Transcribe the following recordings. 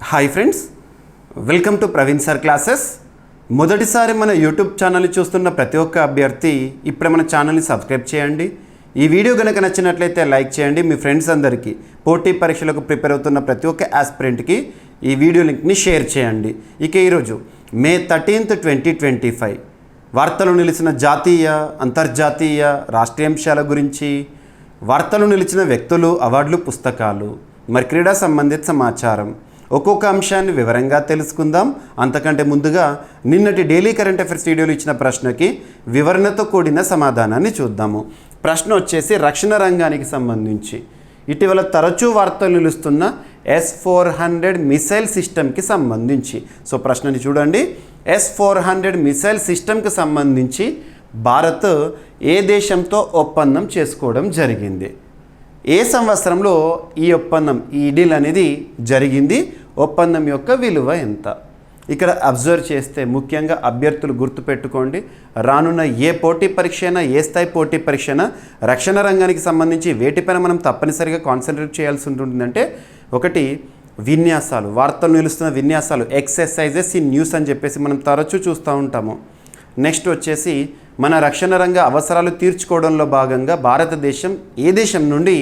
Hi friends, welcome to Praveen sir classes. మొదటిసారి మన YouTube ఛానల్ని చూస్తున్న ప్రతి ఒక్క అభ్యర్థి ఇప్పుడే మన ఛానల్ని సబ్స్క్రైబ్ చేయండి. ఈ వీడియో కనుక నచ్చినట్లయితే లైక్ చేయండి. మీ ఫ్రెండ్స్ అందరికీ పోటీ పరీక్షలకు ప్రిపేర్ అవుతున్న ప్రతి ఒక్క ఆస్పిరెంట్కి ఈ వీడియో లింక్ని షేర్ చేయండి. ఇక ఈరోజు మే 13, 2025 వార్తలు నిలిచిన జాతీయ, అంతర్జాతీయ, రాష్ట్రీయాంశాల గురించి, వార్తలు నిలిచిన వ్యక్తులు, అవార్డులు, పుస్తకాలు, మరి క్రీడా సంబంధిత సమాచారం, ఒక్కొక్క అంశాన్ని వివరంగా తెలుసుకుందాం. అంతకంటే ముందుగా నిన్నటి డైలీ కరెంట్ అఫైర్స్ వీడియోలో ఇచ్చిన ప్రశ్నకి వివరణతో కూడిన సమాధానాన్ని చూద్దాము. ప్రశ్న వచ్చేసి రక్షణ రంగానికి సంబంధించి ఇటీవల తరచూ వార్తలు నిలుస్తున్న S-400 మిసైల్ సిస్టమ్కి సంబంధించి. సో ప్రశ్నని చూడండి. S-400 మిసైల్ సిస్టమ్కి సంబంధించి భారత్ ఏ దేశంతో ఒప్పందం చేసుకోవడం జరిగింది? ఏ సంవత్సరంలో ఈ ఒప్పందం, ఈ డీల్ అనేది జరిగింది? ఒప్పందం యొక్క విలువ ఎంత? ఇక్కడ అబ్జర్వ్ చేస్తే ముఖ్యంగా అభ్యర్థులు గుర్తుపెట్టుకోండి, రానున్న ఏ పోటీ పరీక్ష అయినా, ఏ స్థాయి పోటీ పరీక్ష అయినా రక్షణ రంగానికి సంబంధించి వేటిపైన మనం తప్పనిసరిగా కాన్సన్ట్రేట్ చేయాల్సి ఉంటుందంటే, ఒకటి విన్యాసాలు, వార్తలు నిలుస్తున్న విన్యాసాలు, ఎక్సర్సైజెస్ ఇన్ న్యూస్ అని చెప్పేసి మనం తరచూ చూస్తూ ఉంటాము. నెక్స్ట్ వచ్చేసి మన రక్షణ రంగ అవసరాలు తీర్చుకోవడంలో భాగంగా భారతదేశం ఏ దేశం నుండి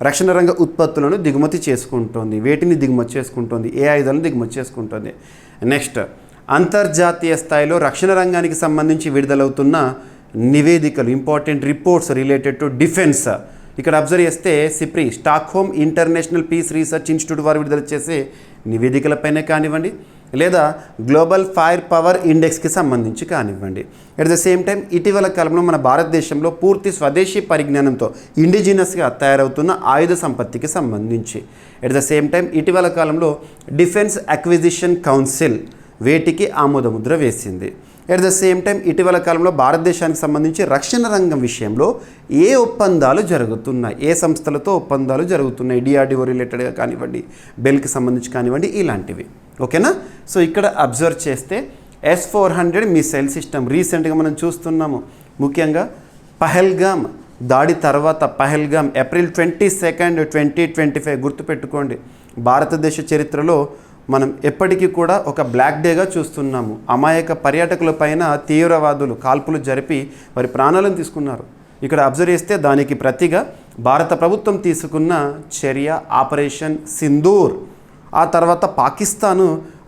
రక్షణ రంగ ఉత్పత్తులను దిగుమతి చేసుకుంటుంది, వేటిని దిగుమతి చేసుకుంటుంది, ఏ ఆయుధాలను దిగుమతి చేసుకుంటుంది. నెక్స్ట్ అంతర్జాతీయ స్థాయిలో రక్షణ రంగానికి సంబంధించి విడుదలవుతున్న నివేదికలు, important reports related to defence. ఇక్కడ అబ్జర్వ్ చేస్తే SIPRI, Stockholm international peace research institute వారు విడుదల చేసే నివేదికలపైనే కానివ్వండి, లేదా గ్లోబల్ ఫైర్ పవర్ ఇండెక్స్కి సంబంధించి కానివ్వండి. ఎట్ ద సేమ్ టైం ఇటీవల కాలంలో మన భారతదేశంలో పూర్తి స్వదేశీ పరిజ్ఞానంతో ఇండిజినస్గా తయారవుతున్న ఆయుధ సంపత్తికి సంబంధించి. ఎట్ ద సేమ్ టైం ఇటీవల కాలంలో డిఫెన్స్ అక్విజిషన్ కౌన్సిల్ వేటికి ఆమోదముద్ర వేసింది. ఎట్ ద సేమ్ టైం ఇటీవల కాలంలో భారతదేశానికి సంబంధించి రక్షణ రంగం విషయంలో ఏ ఒప్పందాలు జరుగుతున్నాయి, ఏ సంస్థలతో ఒప్పందాలు జరుగుతున్నాయి, డిఆర్డిఓ రిలేటెడ్గా కానివ్వండి, బెల్కి సంబంధించి కానివ్వండి, ఇలాంటివి. ఓకేనా? సో ఇక్కడ అబ్జర్వ్ చేస్తే S-400 మిసైల్ సిస్టమ్ రీసెంట్గా మనం చూస్తున్నాము. ముఖ్యంగా పహల్గామ్ దాడి తర్వాత, పహల్గామ్ ఏప్రిల్ 22, 2025 గుర్తుపెట్టుకోండి. భారతదేశ చరిత్రలో మనం ఎప్పటికీ కూడా ఒక బ్లాక్ డేగా చూస్తున్నాము. అమాయక పర్యాటకుల పైన తీవ్రవాదులు కాల్పులు జరిపి వారి ప్రాణాలను తీసుకున్నారు. ఇక్కడ అబ్జర్వ్ చేస్తే దానికి ప్రతిగా భారత ప్రభుత్వం తీసుకున్న చర్య ఆపరేషన్ సింధూర్. ఆ తర్వాత పాకిస్తాను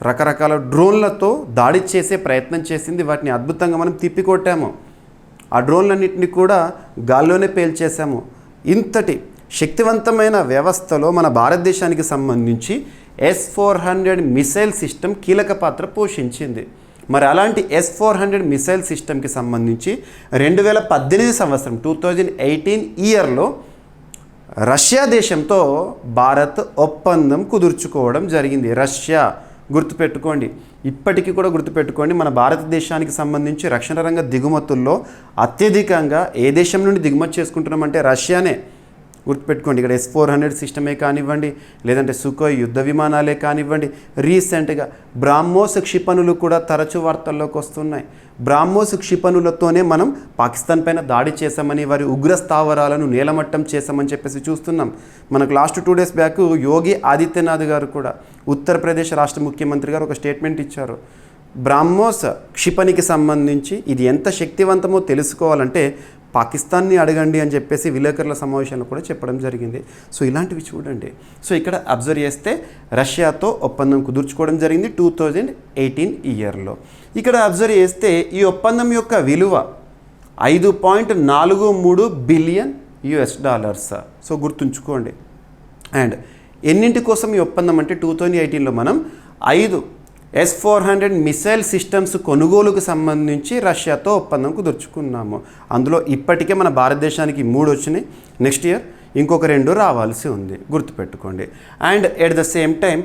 రకరకాల డ్రోన్లతో దాడి చేసే ప్రయత్నం చేసింది. వాటిని అద్భుతంగా మనం తిప్పికొట్టాము. ఆ డ్రోన్లన్నింటినీ కూడా గాల్లోనే పేల్చేసాము. ఇంతటి శక్తివంతమైన వ్యవస్థలో మన భారతదేశానికి సంబంధించి S-400 మిసైల్ సిస్టమ్ కీలక పాత్ర పోషించింది. మరి అలాంటి S-400 మిసైల్ సిస్టమ్కి సంబంధించి 2018 సంవత్సరం 2018 ఇయర్లో రష్యా దేశంతో భారత్ ఒప్పందం కుదుర్చుకోవడం జరిగింది. రష్యా గుర్తుపెట్టుకోండి, ఇప్పటికీ కూడా గుర్తుపెట్టుకోండి, మన భారతదేశానికి సంబంధించి రక్షణ రంగ దిగుమతుల్లో అత్యధికంగా ఏ దేశం నుండి దిగుమతి చేసుకుంటున్నామంటే రష్యానే. గుర్తుపెట్టుకోండి, ఇక్కడ S-400 సిస్టమే కానివ్వండి, లేదంటే సుఖోయ్ యుద్ధ విమానాలే కానివ్వండి, రీసెంట్గా బ్రాహ్మోస్ క్షిపణులు కూడా తరచూ వార్తల్లోకి వస్తున్నాయి. బ్రాహ్మోస్ క్షిపణులతోనే మనం పాకిస్తాన్ పైన దాడి చేశామని, వారి ఉగ్ర స్థావరాలను నేలమట్టం చేశామని చెప్పేసి చూస్తున్నాం. మనకు last 2 days back Yogi Adityanath గారు కూడా, ఉత్తరప్రదేశ్ రాష్ట్ర ముఖ్యమంత్రి గారు ఒక స్టేట్మెంట్ ఇచ్చారు. బ్రాహ్మోస్ క్షిపణికి సంబంధించి ఇది ఎంత శక్తివంతమో తెలుసుకోవాలంటే పాకిస్తాన్ని అడగండి అని చెప్పేసి విలేకరుల సమావేశంలో కూడా చెప్పడం జరిగింది. సో ఇలాంటివి చూడండి. సో ఇక్కడ అబ్జర్వ్ చేస్తే రష్యాతో ఒప్పందం కుదుర్చుకోవడం జరిగింది 2018 ఇయర్లో. ఇక్కడ అబ్జర్వ్ చేస్తే ఈ ఒప్పందం యొక్క విలువ $5.43 బిలియన్. సో గుర్తుంచుకోండి. అండ్ ఎన్నింటి కోసం ఈ ఒప్పందం అంటే 2018లో మనం 5 S-400 మిసైల్ సిస్టమ్స్ కొనుగోలుకు సంబంధించి రష్యాతో ఒప్పందం కుదుర్చుకున్నాము. అందులో ఇప్పటికే మన భారతదేశానికి 3 వచ్చినాయి. నెక్స్ట్ ఇయర్ ఇంకొక 2 రావాల్సి ఉంది, గుర్తుపెట్టుకోండి. And at the same time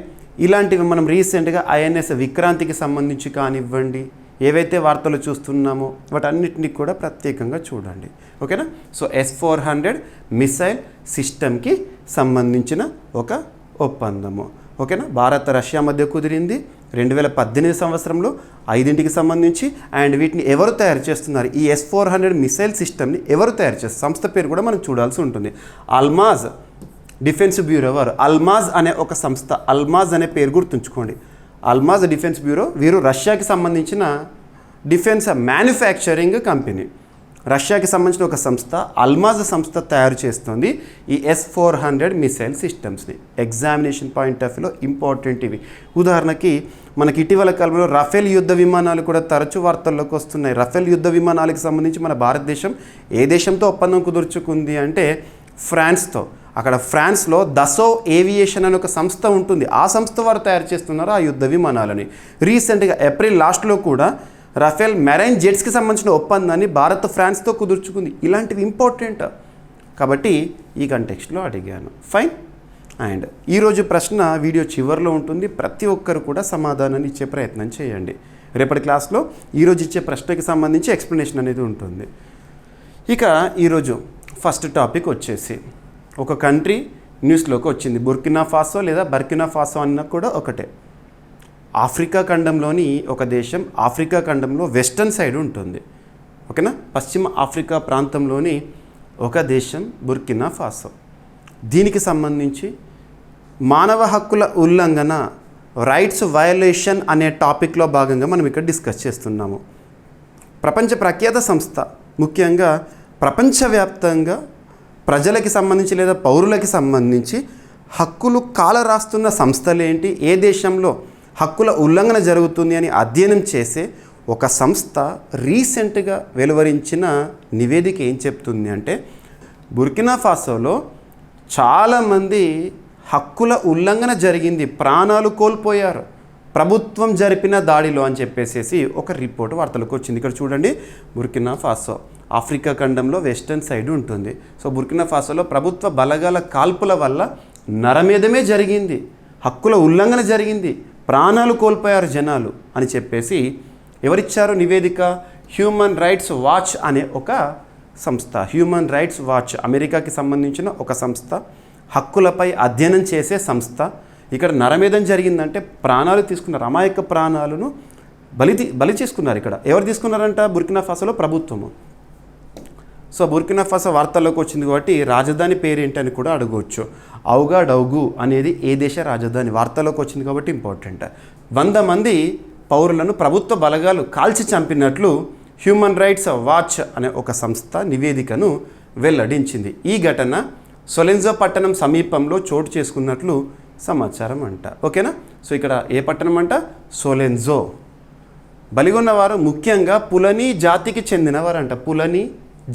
ఇలాంటివి మనం రీసెంట్గా INS విక్రాంతికి సంబంధించి కానివ్వండి, ఏవైతే వార్తలు చూస్తున్నామో వాటన్నిటిని కూడా ప్రత్యేకంగా చూడండి. ఓకేనా? సో S-400 మిసైల్ సిస్టమ్కి సంబంధించిన ఒక ఒప్పందము. ఓకేనా? భారత్ రష్యా మధ్య కుదిరింది 2018 సంవత్సరంలో 5కి సంబంధించి. అండ్ వీటిని ఎవరు తయారు చేస్తున్నారు, ఈ S-400 మిసైల్ సిస్టమ్ని ఎవరు తయారు చేస్తారు, సంస్థ పేరు కూడా మనం చూడాల్సి ఉంటుంది. అల్మాజ్ డిఫెన్స్ బ్యూరో వారు అల్మాజ్ అనే ఒక సంస్థ, అల్మాజ్ అనే పేరు గుర్తుంచుకోండి. అల్మాజ్ డిఫెన్స్ బ్యూరో, వీరు రష్యాకి సంబంధించిన డిఫెన్స్ మ్యానుఫ్యాక్చరింగ్ కంపెనీ. రష్యాకి సంబంధించిన ఒక సంస్థ, అల్మాజ్ సంస్థ తయారు చేస్తుంది ఈ S-400 మిసైల్ సిస్టమ్స్ని. ఎగ్జామినేషన్ పాయింట్ ఆఫ్ వ్యూలో ఇంపార్టెంట్ ఇవి. ఉదాహరణకి మనకి ఇటీవల కాలంలో రఫేల్ యుద్ధ విమానాలు కూడా తరచూ వార్తల్లోకి వస్తున్నాయి. రఫేల్ యుద్ధ విమానాలకు సంబంధించి మన భారతదేశం ఏ దేశంతో ఒప్పందం కుదుర్చుకుంది అంటే ఫ్రాన్స్తో. అక్కడ ఫ్రాన్స్లో దసో ఏవియేషన్ అనే ఒక సంస్థ ఉంటుంది. ఆ సంస్థ వారు తయారు చేస్తున్నారు ఆ యుద్ధ విమానాలని. రీసెంట్గా ఏప్రిల్ లాస్ట్లో కూడా రఫేల్ మెరైన్ జెట్స్కి సంబంధించిన ఒప్పందాన్ని భారత్ ఫ్రాన్స్తో కుదుర్చుకుంది. ఇలాంటివి ఇంపార్టెంట్ కాబట్టి ఈ కంటెక్స్ట్లో అడిగాను. ఫైన్. అండ్ ఈరోజు ప్రశ్న వీడియో చివరిలో ఉంటుంది. ప్రతి ఒక్కరు కూడా సమాధానాన్ని ఇచ్చే ప్రయత్నం చేయండి. రేపటి క్లాస్లో ఈరోజు ఇచ్చే ప్రశ్నకి సంబంధించి ఎక్స్ప్లెనేషన్ అనేది ఉంటుంది. ఇక ఈరోజు ఫస్ట్ టాపిక్ వచ్చేసి ఒక కంట్రీ న్యూస్లోకి వచ్చింది. బుర్కినా ఫాసో లేదా బర్కినా ఫాసో అన్న కూడా ఒకటే. ఆఫ్రికా ఖండంలోని ఒక దేశం, ఆఫ్రికా ఖండంలో వెస్టర్న్ సైడ్ ఉంటుంది. ఓకేనా, పశ్చిమ ఆఫ్రికా ప్రాంతంలోని ఒక దేశం బుర్కినా ఫాసో. దీనికి సంబంధించి మానవ హక్కుల ఉల్లంఘన, రైట్స్ వయలేషన్ అనే టాపిక్లో భాగంగా మనం ఇక్కడ డిస్కస్ చేస్తున్నాము. ప్రపంచ ప్రఖ్యాత సంస్థ, ముఖ్యంగా ప్రపంచవ్యాప్తంగా ప్రజలకి సంబంధించి లేదా పౌరులకి సంబంధించి హక్కులు కాలరాస్తున్న సంస్థలేంటి, ఏ దేశంలో హక్కుల ఉల్లంఘన జరుగుతుంది అని అధ్యయనం చేసే ఒక సంస్థ రీసెంట్గా వెలువరించిన నివేదిక ఏం చెప్తుంది అంటే, బుర్కినా ఫాసోలో చాలామంది హక్కుల ఉల్లంఘన జరిగింది, ప్రాణాలు కోల్పోయారు ప్రభుత్వం జరిపిన దాడిలో అని చెప్పేసి ఒక రిపోర్ట్ వార్తలకు వచ్చింది. ఇక్కడ చూడండి, బుర్కినా ఫాసో ఆఫ్రికా ఖండంలో వెస్టర్న్ సైడ్ ఉంటుంది. సో బుర్కినా ఫాసోలో ప్రభుత్వ బలగాల కాల్పుల వల్ల నరమేధమే జరిగింది, హక్కుల ఉల్లంఘన జరిగింది, ప్రాణాలు కోల్పోయారు జనాలు అని చెప్పేసి ఎవరిచ్చారు నివేదిక? హ్యూమన్ రైట్స్ వాచ్ అనే ఒక సంస్థ. హ్యూమన్ రైట్స్ వాచ్ అమెరికాకి సంబంధించిన ఒక సంస్థ, హక్కులపై అధ్యయనం చేసే సంస్థ. ఇక్కడ నరమేధం జరిగిందంటే ప్రాణాలు తీసుకున్నారు, అమాయక ప్రాణాలను బలి చేసుకున్నారు. ఇక్కడ ఎవరు తీసుకున్నారంట? బుర్కినా ఫాసోలో ప్రభుత్వము. సో బుర్కినా ఫాసో వార్తల్లోకి వచ్చింది కాబట్టి రాజధాని పేరేంటి అని కూడా అడగవచ్చు. ఔగాడౌగు అనేది ఏ దేశ రాజధాని? వార్తల్లోకి వచ్చింది కాబట్టి ఇంపార్టెంట్. 100 మంది పౌరులను ప్రభుత్వ బలగాలు కాల్చి చంపినట్లు హ్యూమన్ రైట్స్ వాచ్ అనే ఒక సంస్థ నివేదికను వెల్లడించింది. ఈ ఘటన సొలెన్జో పట్టణం సమీపంలో చోటు చేసుకున్నట్లు సమాచారం అంట. ఓకేనా, సో ఇక్కడ ఏ పట్టణం అంట? సొలెన్జో. బలిగొన్నవారు ముఖ్యంగా పులనీ జాతికి చెందినవారంట. పులనీ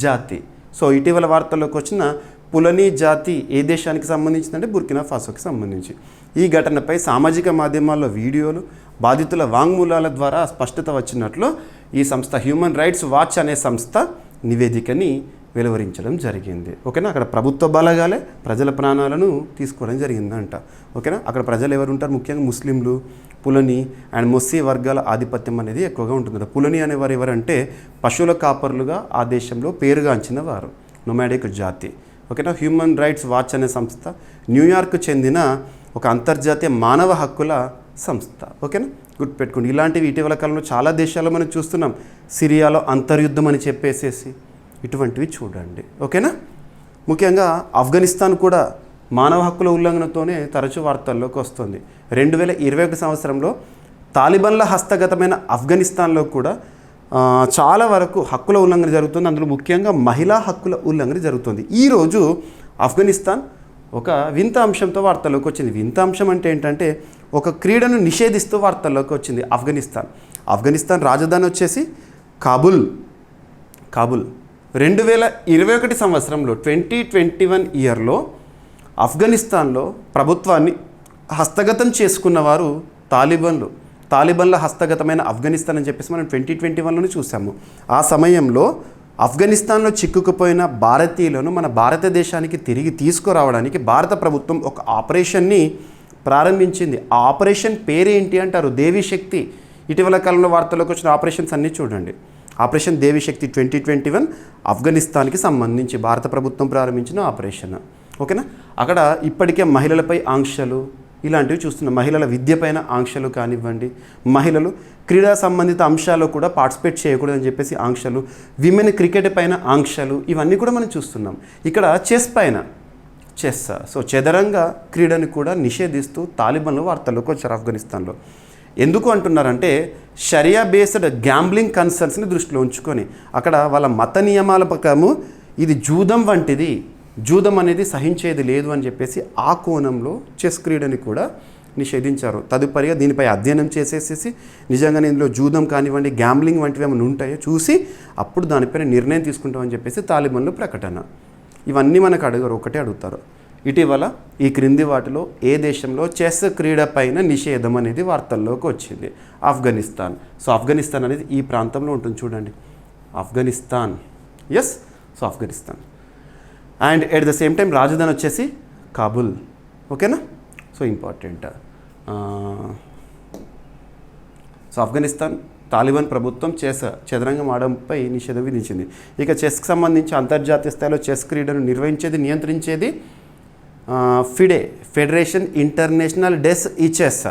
జాతి. సో ఇటీవల వార్తల్లోకి వచ్చిన పులనీ జాతి ఏ దేశానికి సంబంధించిందంటే బుర్కినా ఫాసోకి సంబంధించి. ఈ ఘటనపై సామాజిక మాధ్యమాల్లో వీడియోలు, బాధితుల వాంగ్మూలాల ద్వారా స్పష్టత వచ్చినట్లు ఈ సంస్థ హ్యూమన్ రైట్స్ వాచ్ అనే సంస్థ నివేదికని వెలువరించడం జరిగింది. ఓకేనా, అక్కడ ప్రభుత్వ బలగాలే ప్రజల ప్రాణాలను తీసుకోవడం జరిగిందంట. ఓకేనా, అక్కడ ప్రజలు ఎవరు ఉంటారు? ముఖ్యంగా ముస్లింలు, పులని అండ్ మొస్సీ వర్గాల ఆధిపత్యం అనేది ఎక్కువగా ఉంటుంది. పులని అనేవారు ఎవరంటే పశువుల కాపరులుగా ఆ దేశంలో పేరుగాంచిన వారు, నొమాడిక్ జాతి. ఓకేనా, హ్యూమన్ రైట్స్ వాచ్ అనే సంస్థ న్యూయార్క్ చెందిన ఒక అంతర్జాతీయ మానవ హక్కుల సంస్థ. ఓకేనా, గుర్తుపెట్టుకోండి. ఇలాంటివి ఇటీవల కాలంలో చాలా దేశాల్లో మనం చూస్తున్నాం. సిరియాలో అంతర్యుద్ధం అని చెప్పేసేసి ఇటువంటివి చూడండి. ఓకేనా, ముఖ్యంగా ఆఫ్ఘనిస్తాన్ కూడా మానవ హక్కుల ఉల్లంఘనతోనే తరచూ వార్తల్లోకి వస్తుంది. 2021 సంవత్సరంలో తాలిబాన్ల హస్తగతమైన ఆఫ్ఘనిస్తాన్లో కూడా చాలా వరకు హక్కుల ఉల్లంఘన జరుగుతుంది. అందులో ముఖ్యంగా మహిళా హక్కుల ఉల్లంఘన జరుగుతుంది. ఈరోజు ఆఫ్ఘనిస్తాన్ ఒక వింత అంశంతో వార్తల్లోకి వచ్చింది. వింత అంశం అంటే ఏంటంటే ఒక క్రీడను నిషేధిస్తూ వార్తల్లోకి వచ్చింది ఆఫ్ఘనిస్తాన్ రాజధాని వచ్చేసి కాబుల్. 2021 సంవత్సరంలో 2021 ఇయర్లో ఆఫ్ఘనిస్తాన్లో ప్రభుత్వాన్ని హస్తగతం చేసుకున్నవారు తాలిబాన్ల హస్తగతమైన ఆఫ్ఘనిస్తాన్ అని చెప్పేసి మనం 2021లోనే చూసాము. ఆ సమయంలో ఆఫ్ఘనిస్తాన్లో చిక్కుకుపోయిన భారతీయులను మన భారతదేశానికి తిరిగి తీసుకురావడానికి భారత ప్రభుత్వం ఒక ఆపరేషన్ని ప్రారంభించింది. ఆ ఆపరేషన్ పేరేంటి అంటారు? దేవి శక్తి. ఇటీవల కాలంలో వార్తల్లోకి వచ్చిన ఆపరేషన్స్ అన్నీ చూడండి. ఆపరేషన్ దేవి శక్తి 2021 ఆఫ్ఘనిస్తాన్కి సంబంధించి భారత ప్రభుత్వం ప్రారంభించిన ఆపరేషన్. ఓకేనా, అక్కడ ఇప్పటికే మహిళలపై ఆంక్షలు ఇలాంటివి చూస్తున్నాం. మహిళల విద్యపైన ఆంక్షలు కానివ్వండి, మహిళలు క్రీడా సంబంధిత అంశాల్లో కూడా పార్టిసిపేట్ చేయకూడదని చెప్పేసి ఆంక్షలు, విమెన్ క్రికెట్ పైన ఆంక్షలు, ఇవన్నీ కూడా మనం చూస్తున్నాం. ఇక్కడ చెస్. సో చదరంగ క్రీడని కూడా నిషేధిస్తూ తాలిబాన్లు వార్తల్లోకి వచ్చారు ఆఫ్ఘనిస్తాన్లో. ఎందుకు అంటున్నారంటే షరియా బేస్డ్ గ్యాంబ్లింగ్ కన్సర్న్స్ని దృష్టిలో ఉంచుకొని అక్కడ వాళ్ళ మత నియమాల ప్రకారము ఇది జూదం వంటిది, జూదం అనేది సహించేది లేదు అని చెప్పేసి ఆ కోణంలో చెస్ క్రీడని కూడా నిషేధించారు. తదుపరిగా దీనిపై అధ్యయనం చేసేసేసి నిజంగానే ఇందులో జూదం కానివ్వండి గ్యాంబ్లింగ్ వంటివి ఏమైనా ఉంటాయో చూసి అప్పుడు దానిపైన నిర్ణయం తీసుకుంటామని చెప్పేసి తాలిబాన్లు ప్రకటన. ఇవన్నీ మనకు అడగరు, ఒకటే అడుగుతారు. ఇటీవల ఈ క్రింది వాటిలో ఏ దేశంలో చెస్ క్రీడ పైన నిషేధం అనేది వార్తల్లోకి వచ్చింది? ఆఫ్ఘనిస్తాన్. సో ఆఫ్ఘనిస్తాన్ అనేది ఈ ప్రాంతంలో ఉంటుంది చూడండి, Afghanistan. Yes, so Afghanistan. And at the same time రాజధాని వచ్చేసి కాబుల్. ఓకేనా? So important. So Afghanistan Taliban ప్రభుత్వం చదరంగం ఆడడంపై నిషేధం విధించింది. ఇక చెస్కి సంబంధించి అంతర్జాతీయ స్థాయిలో చెస్ క్రీడను నిర్వహించేది, నియంత్రించేది ఫిడే, ఫెడరేషన్ ఇంటర్నేషనల్ డెస్ ఈ చెస్,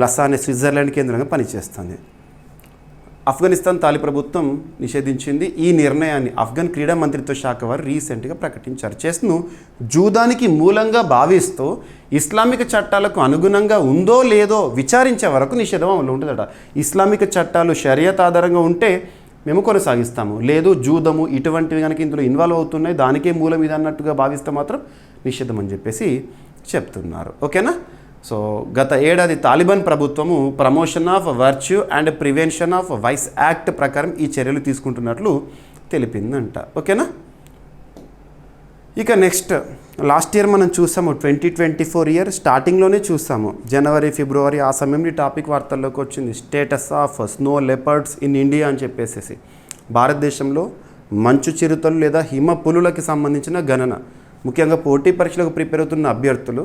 లసానే, స్విట్జర్లాండ్ కేంద్రంగా పనిచేస్తుంది. ఆఫ్ఘనిస్తాన్ తాలి ప్రభుత్వం నిషేధించింది. ఈ నిర్ణయాన్ని ఆఫ్ఘన్ క్రీడా మంత్రిత్వ శాఖ వారు రీసెంట్గా ప్రకటించారు. చెస్ను జూదానికి మూలంగా భావిస్తూ ఇస్లామిక చట్టాలకు అనుగుణంగా ఉందో లేదో విచారించే వరకు నిషేధం అమలు ఉంటుందట. ఇస్లామిక చట్టాలు షరియత్ ఆధారంగా ఉంటే మేము కొనసాగిస్తాము, లేదు జూదము ఇటువంటివి కనుక ఇందులో ఇన్వాల్వ్ అవుతున్నాయి దానికే మూలం ఇది అన్నట్టుగా భావిస్తే మాత్రం నిషేధం అని చెప్పేసి చెప్తున్నారు. ఓకేనా? సో గత ఏడాది తాలిబాన్ ప్రభుత్వము promotion of virtue and prevention of vice act ప్రకారం ఈ చర్యలు తీసుకుంటున్నట్లు తెలిపిందంట. ఓకేనా? ఇక నెక్స్ట్ లాస్ట్ ఇయర్ మనం చూసాము 2024 ఇయర్ స్టార్టింగ్లోనే చూసాము, జనవరి ఫిబ్రవరి ఆ సమయంలో ఈ టాపిక్ వార్తల్లోకి వచ్చింది. Status of snow leopards in India అని చెప్పేసి భారతదేశంలో మంచు చిరుతలు లేదా హిమ పులులకి సంబంధించిన గణన, ముఖ్యంగా పోటీ పరీక్షలకు ప్రిపేర్ అవుతున్న అభ్యర్థులు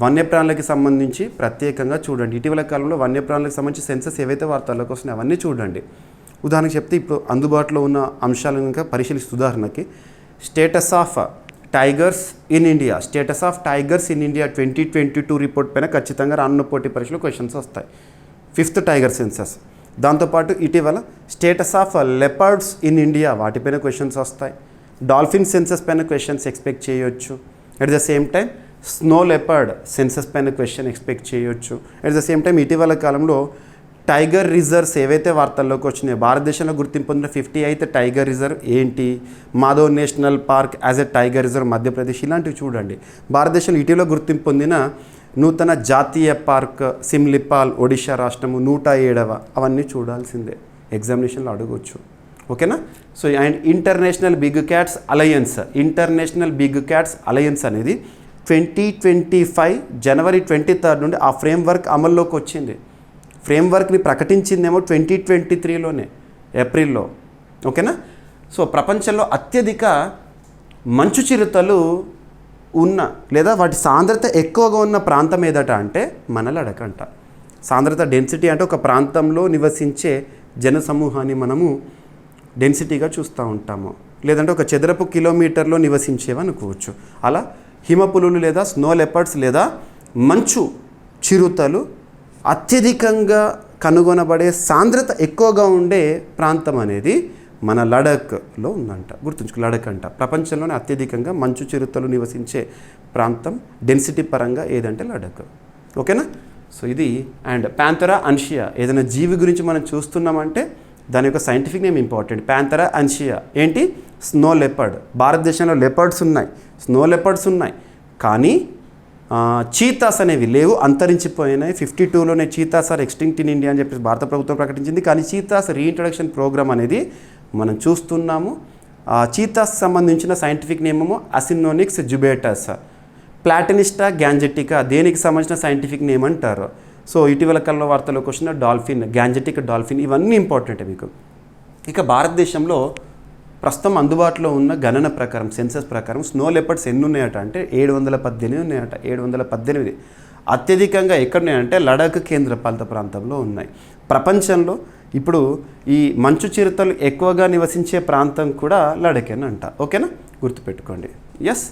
వన్యప్రాణులకి సంబంధించి ప్రత్యేకంగా చూడండి. ఇటీవల కాలంలో వన్యప్రాణులకు సంబంధించి సెన్సస్ ఏవైతే వార్తల్లోకి వస్తున్నాయో అవన్నీ చూడండి. ఉదాహరణకు చెప్తే ఇప్పుడు అందుబాటులో ఉన్న అంశాలను కనుక పరిశీలిస్తూ, ఉదాహరణకి status of tigers in India, status of tigers in India 2022 report పైన ఖచ్చితంగా రానున్న పోటీ పరీక్షలో క్వశ్చన్స్ వస్తాయి. 5th tiger census. దాంతోపాటు ఇటీవల status of leopards in India వాటిపైన క్వశ్చన్స్ వస్తాయి. డాల్ఫిన్ సెన్సస్ పైన క్వశ్చన్స్ ఎక్స్పెక్ట్ చేయొచ్చు. At the same time snow leopard census పైన క్వశ్చన్ ఎక్స్పెక్ట్ చేయొచ్చు. అట్ ద సేమ్ టైం ఇటీవల కాలంలో టైగర్ రిజర్వ్స్ ఏవైతే వార్తల్లోకి వచ్చినాయో, భారతదేశంలో గుర్తింపు పొందిన 58th టైగర్ రిజర్వ్ ఏంటి, Madhav national park as a tiger reserve Madhya Pradesh, ఇలాంటివి చూడండి. భారతదేశంలో ఇటీవల గుర్తింపు పొందిన నూతన జాతీయ పార్క్ సిమ్లిపాల్ ఒడిషా రాష్ట్రము 107వ, అవన్నీ చూడాల్సిందే, ఎగ్జామినేషన్లో అడగవచ్చు. ఓకేనా? So and international big cats alliance, international big cats alliance అనేది 2025 జనవరి 23 నుండి ఆ ఫ్రేమ్వర్క్ అమల్లోకి వచ్చింది. ఫ్రేమ్వర్క్ని ప్రకటించిందేమో 2023లోనే ఏప్రిల్లో. ఓకేనా? సో ప్రపంచంలో అత్యధిక మంచు చిరుతలు ఉన్న లేదా వాటి సాంద్రత ఎక్కువగా ఉన్న ప్రాంతం ఏదట అంటే మన లడఖ్ అంట. సాంద్రత డెన్సిటీ అంటే ఒక ప్రాంతంలో నివసించే జనసమూహాన్ని మనము డెన్సిటీగా చూస్తూ ఉంటాము, లేదంటే ఒక చదరపు కిలోమీటర్లో నివసించేవి అనుకోవచ్చు. అలా హిమపులులు లేదా స్నో లెపర్డ్స్ లేదా మంచు చిరుతలు అత్యధికంగా కనుగొనబడే సాంద్రత ఎక్కువగా ఉండే ప్రాంతం అనేది మన లడఖ్లో ఉందంట. గుర్తుంచుకో, లడఖ్ అంట ప్రపంచంలోనే అత్యధికంగా మంచు చిరుతలు నివసించే ప్రాంతం డెన్సిటీ పరంగా ఏదంటే లడఖ్. ఓకేనా? సో ఇది. అండ్ ప్యాంథెరా అన్షియా, ఏదైనా జీవి గురించి మనం చూస్తున్నామంటే దాని యొక్క scientific name important. Panthera uncia ఏంటి? Snow leopard. భారతదేశంలో లెపర్డ్స్ ఉన్నాయి, స్నో లెపర్డ్స్ ఉన్నాయి, కానీ చీతాస్ అనేవి లేవు, అంతరించిపోయినాయి. 52లోనే cheetahs are extinct in India అని చెప్పేసి భారత ప్రభుత్వం ప్రకటించింది. కానీ చీతాస్ రీఇంట్రడక్షన్ ప్రోగ్రామ్ అనేది మనం చూస్తున్నాము. చీతాస్ సంబంధించిన సైంటిఫిక్ నేమేమో అసినోనిక్స్ జుబేటస్. ప్లాటినిస్టా గ్యాంజెటికా దేనికి సంబంధించిన సైంటిఫిక్ నేమ్ అంటారు. సో ఇటీవల కాలంలో వార్తలోకి వచ్చిన డాల్ఫిన్, గ్యాంజెటిక్ డాల్ఫిన్, ఇవన్నీ ఇంపార్టెంట్ మీకు. ఇక భారతదేశంలో ప్రస్తుతం అందుబాటులో ఉన్న గణన ప్రకారం, సెన్సస్ ప్రకారం స్నో లెపర్డ్స్ ఎన్ని ఉన్నాయట అంటే 718 ఉన్నాయట. 718. అత్యధికంగా ఎక్కడున్నాయంటే లడఖ్ కేంద్రపాలిత ప్రాంతంలో ఉన్నాయి. ప్రపంచంలో ఇప్పుడు ఈ మంచు చిరుతలు ఎక్కువగా నివసించే ప్రాంతం కూడా లడఖేనంట. ఓకేనా? గుర్తుపెట్టుకోండి. ఎస్.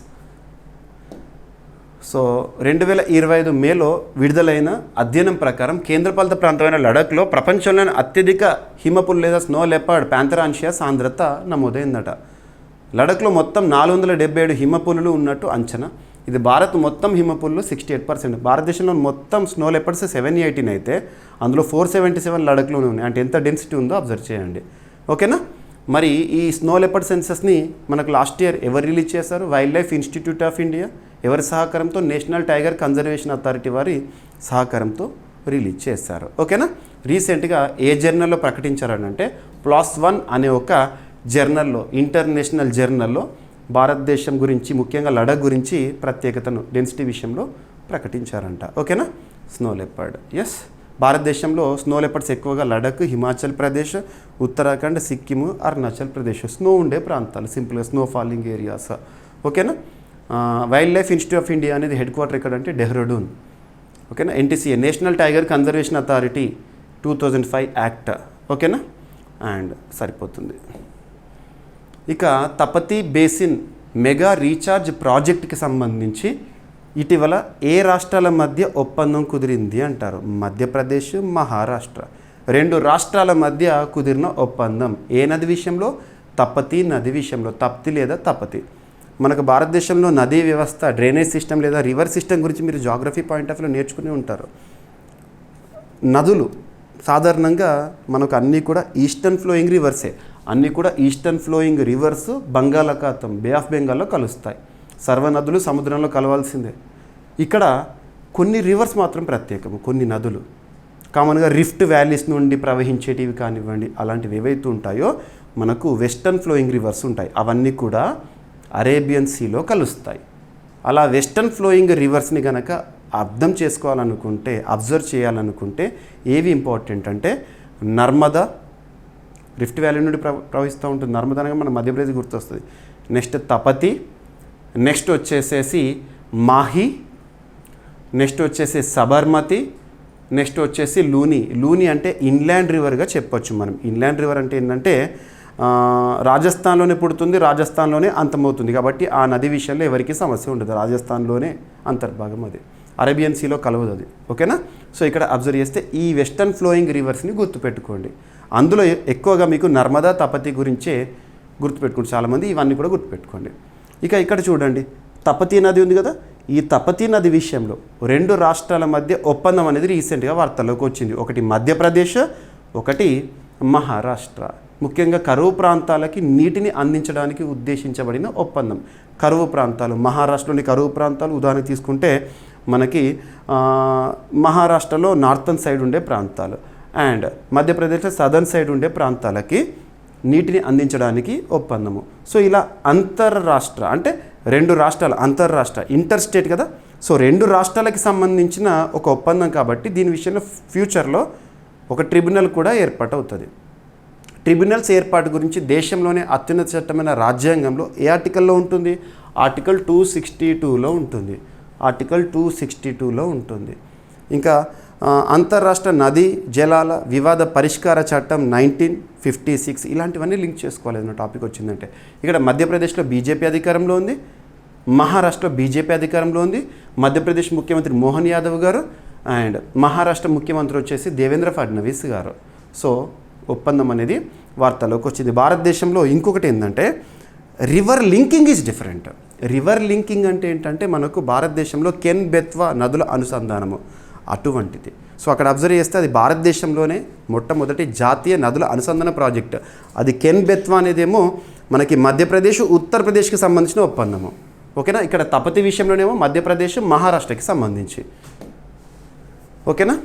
సో 2025 మేలో విడుదలైన అధ్యయనం ప్రకారం కేంద్రపాలిత ప్రాంతమైన లడఖ్లో ప్రపంచంలోని అత్యధిక హిమపులు లేదా స్నో లెపర్డ్ ప్యాంథెరా అన్షియా సాంద్రత నమోదైందట. లడఖ్లో మొత్తం 477 హిమపులులు ఉన్నట్టు అంచనా. ఇది భారత్ మొత్తం హిమపుల్లో 68%. భారతదేశంలో మొత్తం స్నో లెపర్డ్స్ 718 అయితే అందులో 477 లడఖ్లోనే ఉన్నాయి. అంటే ఎంత డెన్సిటీ ఉందో అబ్జర్వ్ చేయండి. ఓకేనా. మరి ఈ స్నో లెపర్డ్ సెన్సస్ని మనకు లాస్ట్ ఇయర్ ఎవరు రిలీజ్ చేశారు? Wild life institute of India. ఎవరి సహకారంతో? నేషనల్ టైగర్ కన్జర్వేషన్ అథారిటీ వారి సహకారంతో రిలీజ్ చేశారు. ఓకేనా. రీసెంట్గా ఏ జర్నల్లో ప్రకటించారనంటే PLOS ONE అనే ఒక జర్నల్లో, ఇంటర్నేషనల్ జర్నల్లో భారతదేశం గురించి, ముఖ్యంగా లడఖ్ గురించి ప్రత్యేకతను డెన్సిటీ విషయంలో ప్రకటించారంట. ఓకేనా. స్నో లెపర్డ్, ఎస్, భారతదేశంలో స్నో లెపర్డ్స్ ఎక్కువగా లడఖ్, హిమాచల్ ప్రదేశ్, ఉత్తరాఖండ్, సిక్కిం, అరుణాచల్ ప్రదేశ్ స్నో ఉండే ప్రాంతాలు, సింపుల్గా స్నో ఫాలింగ్ ఏరియాస్. ఓకేనా. Wild life institute of India అనేది హెడ్ క్వార్టర్ ఎక్కడంటే డెహ్రాడూన్. ఓకేనా. NTCA, national tiger conservation authority 2005 act. ఓకేనా. అండ్ సరిపోతుంది. ఇక తపతీ బేసిన్ మెగా రీఛార్జ్ ప్రాజెక్ట్కి సంబంధించి ఇటీవల ఏ రాష్ట్రాల మధ్య ఒప్పందం కుదిరింది అంటారు? మధ్యప్రదేశ్, మహారాష్ట్ర. 2 రాష్ట్రాల మధ్య కుదిరిన ఒప్పందం ఏ నది విషయంలో? తపతీ నది విషయంలో. తప్తి లేదా తపతి. మనకు భారతదేశంలో నదీ వ్యవస్థ, డ్రైనేజ్ సిస్టమ్ లేదా రివర్ సిస్టమ్ గురించి మీరు జాగ్రఫీ పాయింట్ ఆఫ్ వ్యూలో నేర్చుకుని ఉంటారు. నదులు సాధారణంగా మనకు అన్నీ కూడా ఈస్టర్న్ ఫ్లోయింగ్ రివర్సే. అన్నీ కూడా ఈస్టర్న్ ఫ్లోయింగ్ రివర్స్ బంగాళాఖాతం, బే ఆఫ్ బెంగాల్లో కలుస్తాయి. సర్వనదులు సముద్రంలో కలవాల్సిందే. ఇక్కడ కొన్ని రివర్స్ మాత్రం ప్రత్యేకము. కొన్ని నదులు కామన్గా రిఫ్ట్ వ్యాలీస్ నుండి ప్రవహించేటివి కానివ్వండి, అలాంటివి ఏవైతే ఉంటాయో మనకు వెస్టర్న్ ఫ్లోయింగ్ రివర్స్ ఉంటాయి. అవన్నీ కూడా అరేబియన్ సీలో కలుస్తాయి. అలా వెస్టర్న్ ఫ్లోయింగ్ రివర్స్ని కనుక అర్థం చేసుకోవాలనుకుంటే, అబ్జర్వ్ చేయాలనుకుంటే ఏవి ఇంపార్టెంట్ అంటే నర్మదా, రిఫ్ట్ వ్యాలీ నుండి ప్రవహిస్తూ ఉంటుంది. నర్మదా అనగా మన మధ్యప్రదేశ్ గుర్తొస్తుంది. నెక్స్ట్ తపతి, నెక్స్ట్ వచ్చేసేసి మాహి, నెక్స్ట్ వచ్చేసి సబర్మతి, నెక్స్ట్ వచ్చేసి లూని. లూని అంటే ఇన్లాండ్ రివర్గా చెప్పొచ్చు మనం. ఇన్లాండ్ రివర్ అంటే ఏంటంటే రాజస్థాన్లోనే పుడుతుంది, రాజస్థాన్లోనే అంతమవుతుంది. కాబట్టి ఆ నది విషయంలో ఎవరికి సమస్య ఉండదు. రాజస్థాన్లోనే అంతర్భాగం అది. అరేబియన్ సీలో కలవదు అది. ఓకేనా. సో ఇక్కడ అబ్జర్వ్ చేస్తే ఈ వెస్టర్న్ ఫ్లోయింగ్ రివర్స్ని గుర్తుపెట్టుకోండి. అందులో ఎక్కువగా మీకు నర్మదా, తపతి గురించే గుర్తుపెట్టుకోండి చాలామంది. ఇవన్నీ కూడా గుర్తుపెట్టుకోండి. ఇక ఇక్కడ చూడండి, తపతీ నది ఉంది కదా. ఈ తపతీ నది విషయంలో 2 రాష్ట్రాల మధ్య ఒప్పందం అనేది రీసెంట్గా వార్తల్లోకి వచ్చింది. ఒకటి మధ్యప్రదేశ్, ఒకటి మహారాష్ట్ర. ముఖ్యంగా కరువు ప్రాంతాలకి నీటిని అందించడానికి ఉద్దేశించబడిన ఒప్పందం. కరువు ప్రాంతాలు, మహారాష్ట్రలోని కరువు ప్రాంతాలు ఉదాహరణ తీసుకుంటే మనకి మహారాష్ట్రలో నార్థన్ సైడ్ ఉండే ప్రాంతాలు అండ్ మధ్యప్రదేశ్లో సదర్న్ సైడ్ ఉండే ప్రాంతాలకి నీటిని అందించడానికి ఒప్పందము. సో ఇలా అంతర్రాష్ట్ర అంటే 2 రాష్ట్రాలు, అంతర్రాష్ట్ర, ఇంటర్ స్టేట్ కదా. సో 2 రాష్ట్రాలకి సంబంధించిన ఒక ఒప్పందం కాబట్టి దీని విషయంలో ఫ్యూచర్లో ఒక ట్రిబ్యునల్ కూడా ఏర్పాటవుతుంది. ట్రిబ్యునల్స్ ఏర్పాటు గురించి దేశంలోనే అత్యున్నత చట్టమైన రాజ్యాంగంలో ఏ ఆర్టికల్లో ఉంటుంది? ఆర్టికల్ 262లో ఉంటుంది. ఆర్టికల్ 262లో ఉంటుంది. ఇంకా అంతర్రాష్ట్ర నదీ జలాల వివాద పరిష్కార చట్టం 1956 ఇలాంటివన్నీ లింక్ చేసుకోవాలి. ఏదైనా టాపిక్ వచ్చిందంటే ఇక్కడ మధ్యప్రదేశ్లో బీజేపీ అధికారంలో ఉంది, మహారాష్ట్రలో బీజేపీ అధికారంలో ఉంది. మధ్యప్రదేశ్ ముఖ్యమంత్రి మోహన్ యాదవ్ గారు అండ్ మహారాష్ట్ర ముఖ్యమంత్రి వచ్చేసి దేవేంద్ర ఫడ్నవీస్ గారు. సో ఒప్పందం అనేది వార్తలోకి వచ్చింది. భారతదేశంలో ఇంకొకటి ఏంటంటే river linking is different. River linking అంటే ఏంటంటే మనకు భారతదేశంలో కెన్ బెత్వా నదుల అనుసంధానము అటువంటిది. సో అక్కడ అబ్జర్వ్ చేస్తే అది భారతదేశంలోనే మొట్టమొదటి జాతీయ నదుల అనుసంధాన ప్రాజెక్ట్. అది కెన్ బెత్వా అనేదేమో మనకి మధ్యప్రదేశ్, ఉత్తరప్రదేశ్కి సంబంధించిన ఒప్పందము. ఓకేనా. ఇక్కడ తపతి విషయంలోనేమో మధ్యప్రదేశ్, మహారాష్ట్రకి సంబంధించి. ఓకేనా.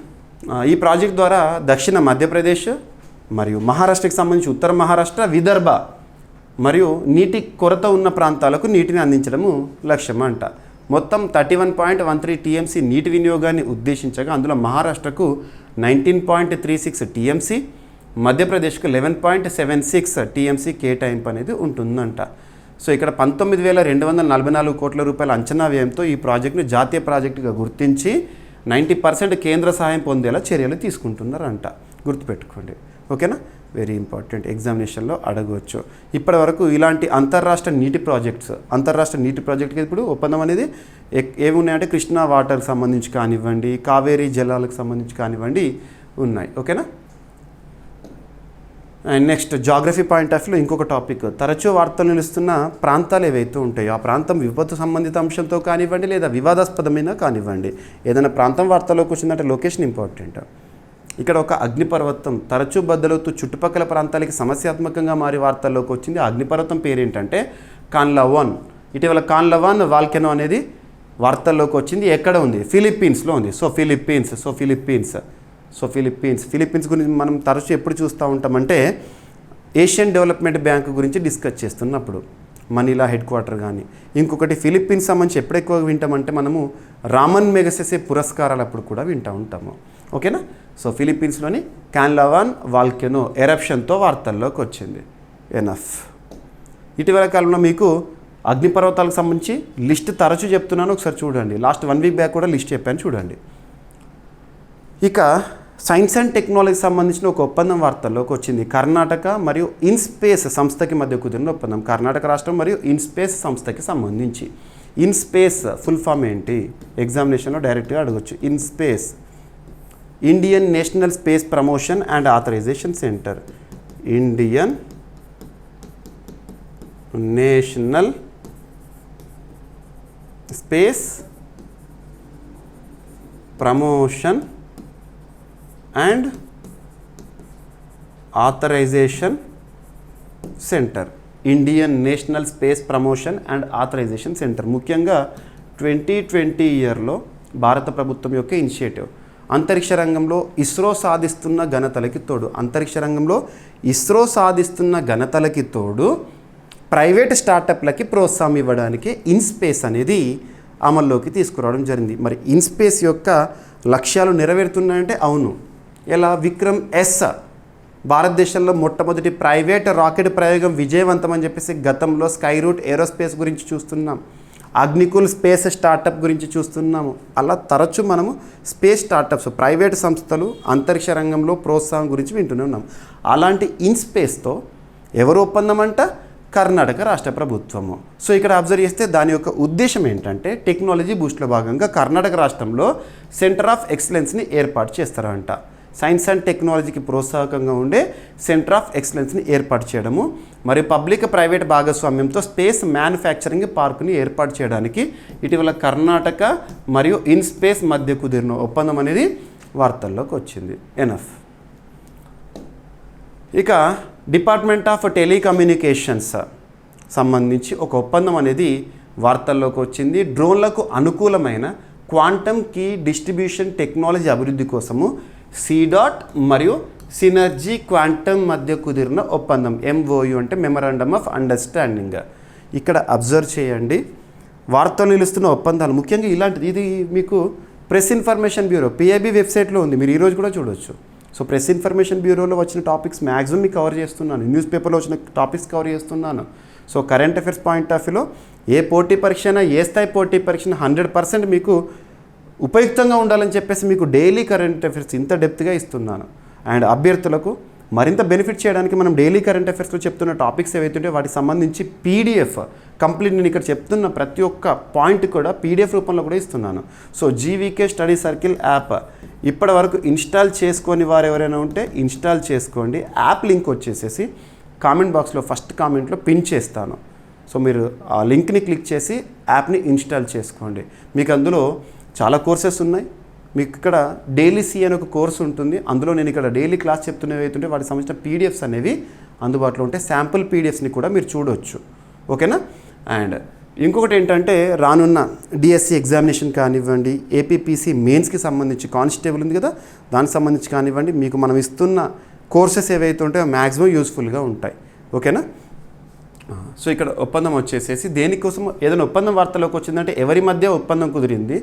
ఈ ప్రాజెక్ట్ ద్వారా దక్షిణ మధ్యప్రదేశ్ మరియు మహారాష్ట్రకి సంబంధించి ఉత్తర మహారాష్ట్ర, విదర్భ మరియు నీటి కొరత ఉన్న ప్రాంతాలకు నీటిని అందించడము లక్ష్యం అంట. మొత్తం 31.13 టీఎంసీ నీటి వినియోగాన్ని ఉద్దేశించగా అందులో మహారాష్ట్రకు 19.36 టీఎంసీ, మధ్యప్రదేశ్కు 11.76 టీఎంసీ కేటాయింపు అనేది ఉంటుందంట. సో ఇక్కడ 19,244 కోట్ల రూపాయల అంచనా వ్యయంతో ఈ ప్రాజెక్టును జాతీయ ప్రాజెక్టుగా గుర్తించి 90% కేంద్ర సహాయం పొందేలా చర్యలు తీసుకుంటున్నారంట. గుర్తుపెట్టుకోండి. ఓకేనా. వెరీ ఇంపార్టెంట్, ఎగ్జామినేషన్లో అడగవచ్చు. ఇప్పటి వరకు ఇలాంటి అంతర్రాష్ట్ర నీటి ప్రాజెక్ట్కి ఇప్పుడు ఒప్పందం అనేది ఏమి ఉన్నాయంటే కృష్ణా వాటర్కి సంబంధించి కానివ్వండి, కావేరీ జలాలకు సంబంధించి కానివ్వండి ఉన్నాయి. ఓకేనా. And next geography point of వ్యూలో ఇంకొక టాపిక్, తరచూ వార్తలు నిలుస్తున్న ప్రాంతాలు ఏవైతే ఉంటాయో ఆ ప్రాంతం విపత్తు సంబంధిత అంశంతో కానివ్వండి లేదా వివాదాస్పదమైన కానివ్వండి, ఏదైనా ప్రాంతం వార్తలోకి వచ్చిందంటే లొకేషన్ ఇంపార్టెంట్. ఇక్కడ ఒక అగ్నిపర్వతం తరచూ బద్దలవుతూ చుట్టుపక్కల ప్రాంతాలకి సమస్యాత్మకంగా మారి వార్తల్లోకి వచ్చింది. ఆ అగ్నిపర్వతం పేరేంటంటే కాన్లవాన్. ఇటీవల కాన్లవాన్ వాల్కెనో అనేది వార్తల్లోకి వచ్చింది. ఎక్కడ ఉంది? ఫిలిప్పీన్స్లో ఉంది. ఫిలిప్పీన్స్ గురించి మనం తరచూ ఎప్పుడు చూస్తూ ఉంటామంటే ఏషియన్ డెవలప్మెంట్ బ్యాంక్ గురించి డిస్కస్ చేస్తున్నప్పుడు, మనీలా హెడ్ క్వార్టర్ కానీ. ఇంకొకటి ఫిలిప్పీన్స్ సంబంధించి ఎప్పుడు ఎక్కువ వింటామంటే మనము రామన్ మెగసెసే పురస్కారాలు అప్పుడు కూడా వింటూ ఉంటాము. ఓకేనా? సో ఫిలిప్పీన్స్లోని కాన్లవాన్ వాల్కెనో ఎరప్షన్తో వార్తల్లోకి వచ్చింది. ఎనఫ్. ఇటీవల కాలంలో మీకు అగ్నిపర్వతాలకు సంబంధించి లిస్ట్ తరచూ చెప్తున్నాను, ఒకసారి చూడండి. లాస్ట్ 1 వీక్ బ్యాక్ కూడా లిస్ట్ చెప్పాను, చూడండి. ఇక సైన్స్ అండ్ టెక్నాలజీకి సంబంధించిన ఒక ఒప్పందం వార్తల్లోకి వచ్చింది. కర్ణాటక మరియు ఇన్స్పేస్ సంస్థకి మధ్య కుదిరిన ఒప్పందం. కర్ణాటక రాష్ట్రం మరియు ఇన్స్పేస్ సంస్థకి సంబంధించి. ఇన్స్పేస్ ఫుల్ ఫామ్ ఏంటి? ఎగ్జామినేషన్లో డైరెక్ట్గా అడగొచ్చు. INSPACe Indian national space promotion and authorisation centre. Indian national space promotion and authorisation centre. Indian national space promotion and authorisation centre. ముఖ్యంగా 2020 ఇయర్లో భారత ప్రభుత్వం యొక్క ఇనిషియేటివ్. అంతరిక్ష రంగంలో ఇస్రో సాధిస్తున్న ఘనతలకి తోడు ప్రైవేట్ స్టార్టప్లకి ప్రోత్సాహం ఇవ్వడానికి ఇన్స్పేస్ అనేది అమల్లోకి తీసుకురావడం జరిగింది. మరి ఇన్స్పేస్ యొక్క లక్ష్యాలు నెరవేరుతున్నాయంటే అవును. ఎలా? విక్రమ్ ఎస్ భారతదేశంలో మొట్టమొదటి ప్రైవేట్ రాకెట్ ప్రయోగం విజయవంతం అని చెప్పేసి గతంలో స్కై రూట్ ఏరోస్పేస్ గురించి చూస్తున్నాం. అగ్నికుల్ స్పేస్ స్టార్టప్ గురించి చూస్తున్నాము. అలా తరచూ మనము స్పేస్ స్టార్టప్స్, ప్రైవేట్ సంస్థలు అంతరిక్ష రంగంలో ప్రోత్సాహం గురించి వింటూనే ఉన్నాం. అలాంటి ఇన్స్పేస్తో ఎవరు ఒప్పందం అంట? కర్ణాటక రాష్ట్ర ప్రభుత్వము. సో ఇక్కడ అబ్జర్వ్ చేస్తే దాని యొక్క ఉద్దేశం ఏంటంటే టెక్నాలజీ బూస్ట్లో భాగంగా కర్ణాటక రాష్ట్రంలో సెంటర్ ఆఫ్ ఎక్సలెన్స్ని ఏర్పాటు చేస్తారంట. సైన్స్ అండ్ టెక్నాలజీకి ప్రోత్సాహకంగా ఉండే సెంటర్ ఆఫ్ ఎక్సలెన్స్ని ఏర్పాటు చేయడము, మరియు పబ్లిక్ ప్రైవేట్ భాగస్వామ్యంతో స్పేస్ మ్యానుఫ్యాక్చరింగ్ పార్కుని ఏర్పాటు చేయడానికి ఇటీవల కర్ణాటక మరియు ఇన్స్పేస్ మధ్య కుదిరిన ఒప్పందం అనేది వార్తల్లోకి వచ్చింది. ఎనఫ్. ఇక డిపార్ట్మెంట్ ఆఫ్ టెలికమ్యూనికేషన్స్ సంబంధించి ఒక ఒప్పందం అనేది వార్తల్లోకి వచ్చింది. డ్రోన్లకు అనుకూలమైన క్వాంటమ్ కీ డిస్ట్రిబ్యూషన్ టెక్నాలజీ అభివృద్ధి కోసము సిడాట్ మరియు సినర్జీ క్వాంటమ్ మధ్య కుదిరిన ఒప్పందం. MOU అంటే మెమరాండమ్ ఆఫ్ అండర్స్టాండింగ్. ఇక్కడ అబ్జర్వ్ చేయండి, వార్తలు నిలుస్తున్న ఒప్పందాలు ముఖ్యంగా ఇలాంటిది. ఇది మీకు ప్రెస్ ఇన్ఫర్మేషన్ బ్యూరో PIB వెబ్సైట్లో ఉంది, మీరు ఈరోజు కూడా చూడవచ్చు. సో ప్రెస్ ఇన్ఫర్మేషన్ బ్యూరోలో వచ్చిన టాపిక్స్ మ్యాక్సిమం మీకు కవర్ చేస్తున్నాను, న్యూస్ పేపర్లో వచ్చిన టాపిక్స్ కవర్ చేస్తున్నాను. So current affairs point of వ్యూలో ఏ పోటీ పరీక్ష అయినా, ఏ స్థాయి పోటీ పరీక్ష 100% మీకు ఉపయుక్తంగా ఉండాలని చెప్పేసి మీకు డైలీ కరెంట్ అఫైర్స్ ఇంత డెప్త్గా ఇస్తున్నాను. అండ్ అభ్యర్థులకు మరింత బెనిఫిట్ చేయడానికి మనం డైలీ కరెంట్ అఫైర్స్లో చెప్తున్న టాపిక్స్ ఏవైతుంటే వాటికి సంబంధించి PDF కంప్లీట్ నేను ఇక్కడ చెప్తున్న ప్రతి ఒక్క పాయింట్ కూడా PDF రూపంలో కూడా ఇస్తున్నాను. So GVK study circle app ఇప్పటి వరకు ఇన్స్టాల్ చేసుకొని వారు ఎవరైనా ఉంటే ఇన్స్టాల్ చేసుకోండి. యాప్ లింక్ వచ్చేసేసి కామెంట్ బాక్స్లో ఫస్ట్ కామెంట్లో పిన్ చేస్తాను. సో మీరు ఆ లింక్ని క్లిక్ చేసి యాప్ని ఇన్స్టాల్ చేసుకోండి. మీకు అందులో చాలా కోర్సెస్ ఉన్నాయి. మీకు ఇక్కడ డైలీ C అనే ఒక కోర్స్ ఉంటుంది. అందులో నేను ఇక్కడ డైలీ క్లాస్ చెప్తున్నవి అవుతుంటే వాటికి సంబంధించిన PDFs అనేవి అందుబాటులో ఉంటాయి. శాంపుల్ PDFsని కూడా మీరు చూడవచ్చు. ఓకేనా? అండ్ ఇంకొకటి ఏంటంటే రానున్న DSC ఎగ్జామినేషన్ కానివ్వండి, APPC మెయిన్స్కి సంబంధించి కానిస్టేబుల్ ఉంది కదా, దానికి సంబంధించి కానివ్వండి, మీకు మనం ఇస్తున్న కోర్సెస్ ఏవైతే ఉంటాయో మ్యాక్సిమం యూస్ఫుల్గా ఉంటాయి. ఓకేనా? సో ఇక్కడ ఒప్పందం వచ్చేసేసి దేనికోసం ఏదైనా ఒప్పందం వార్తలోకి వచ్చిందంటే ఎవరి మధ్య ఒప్పందం కుదిరింది,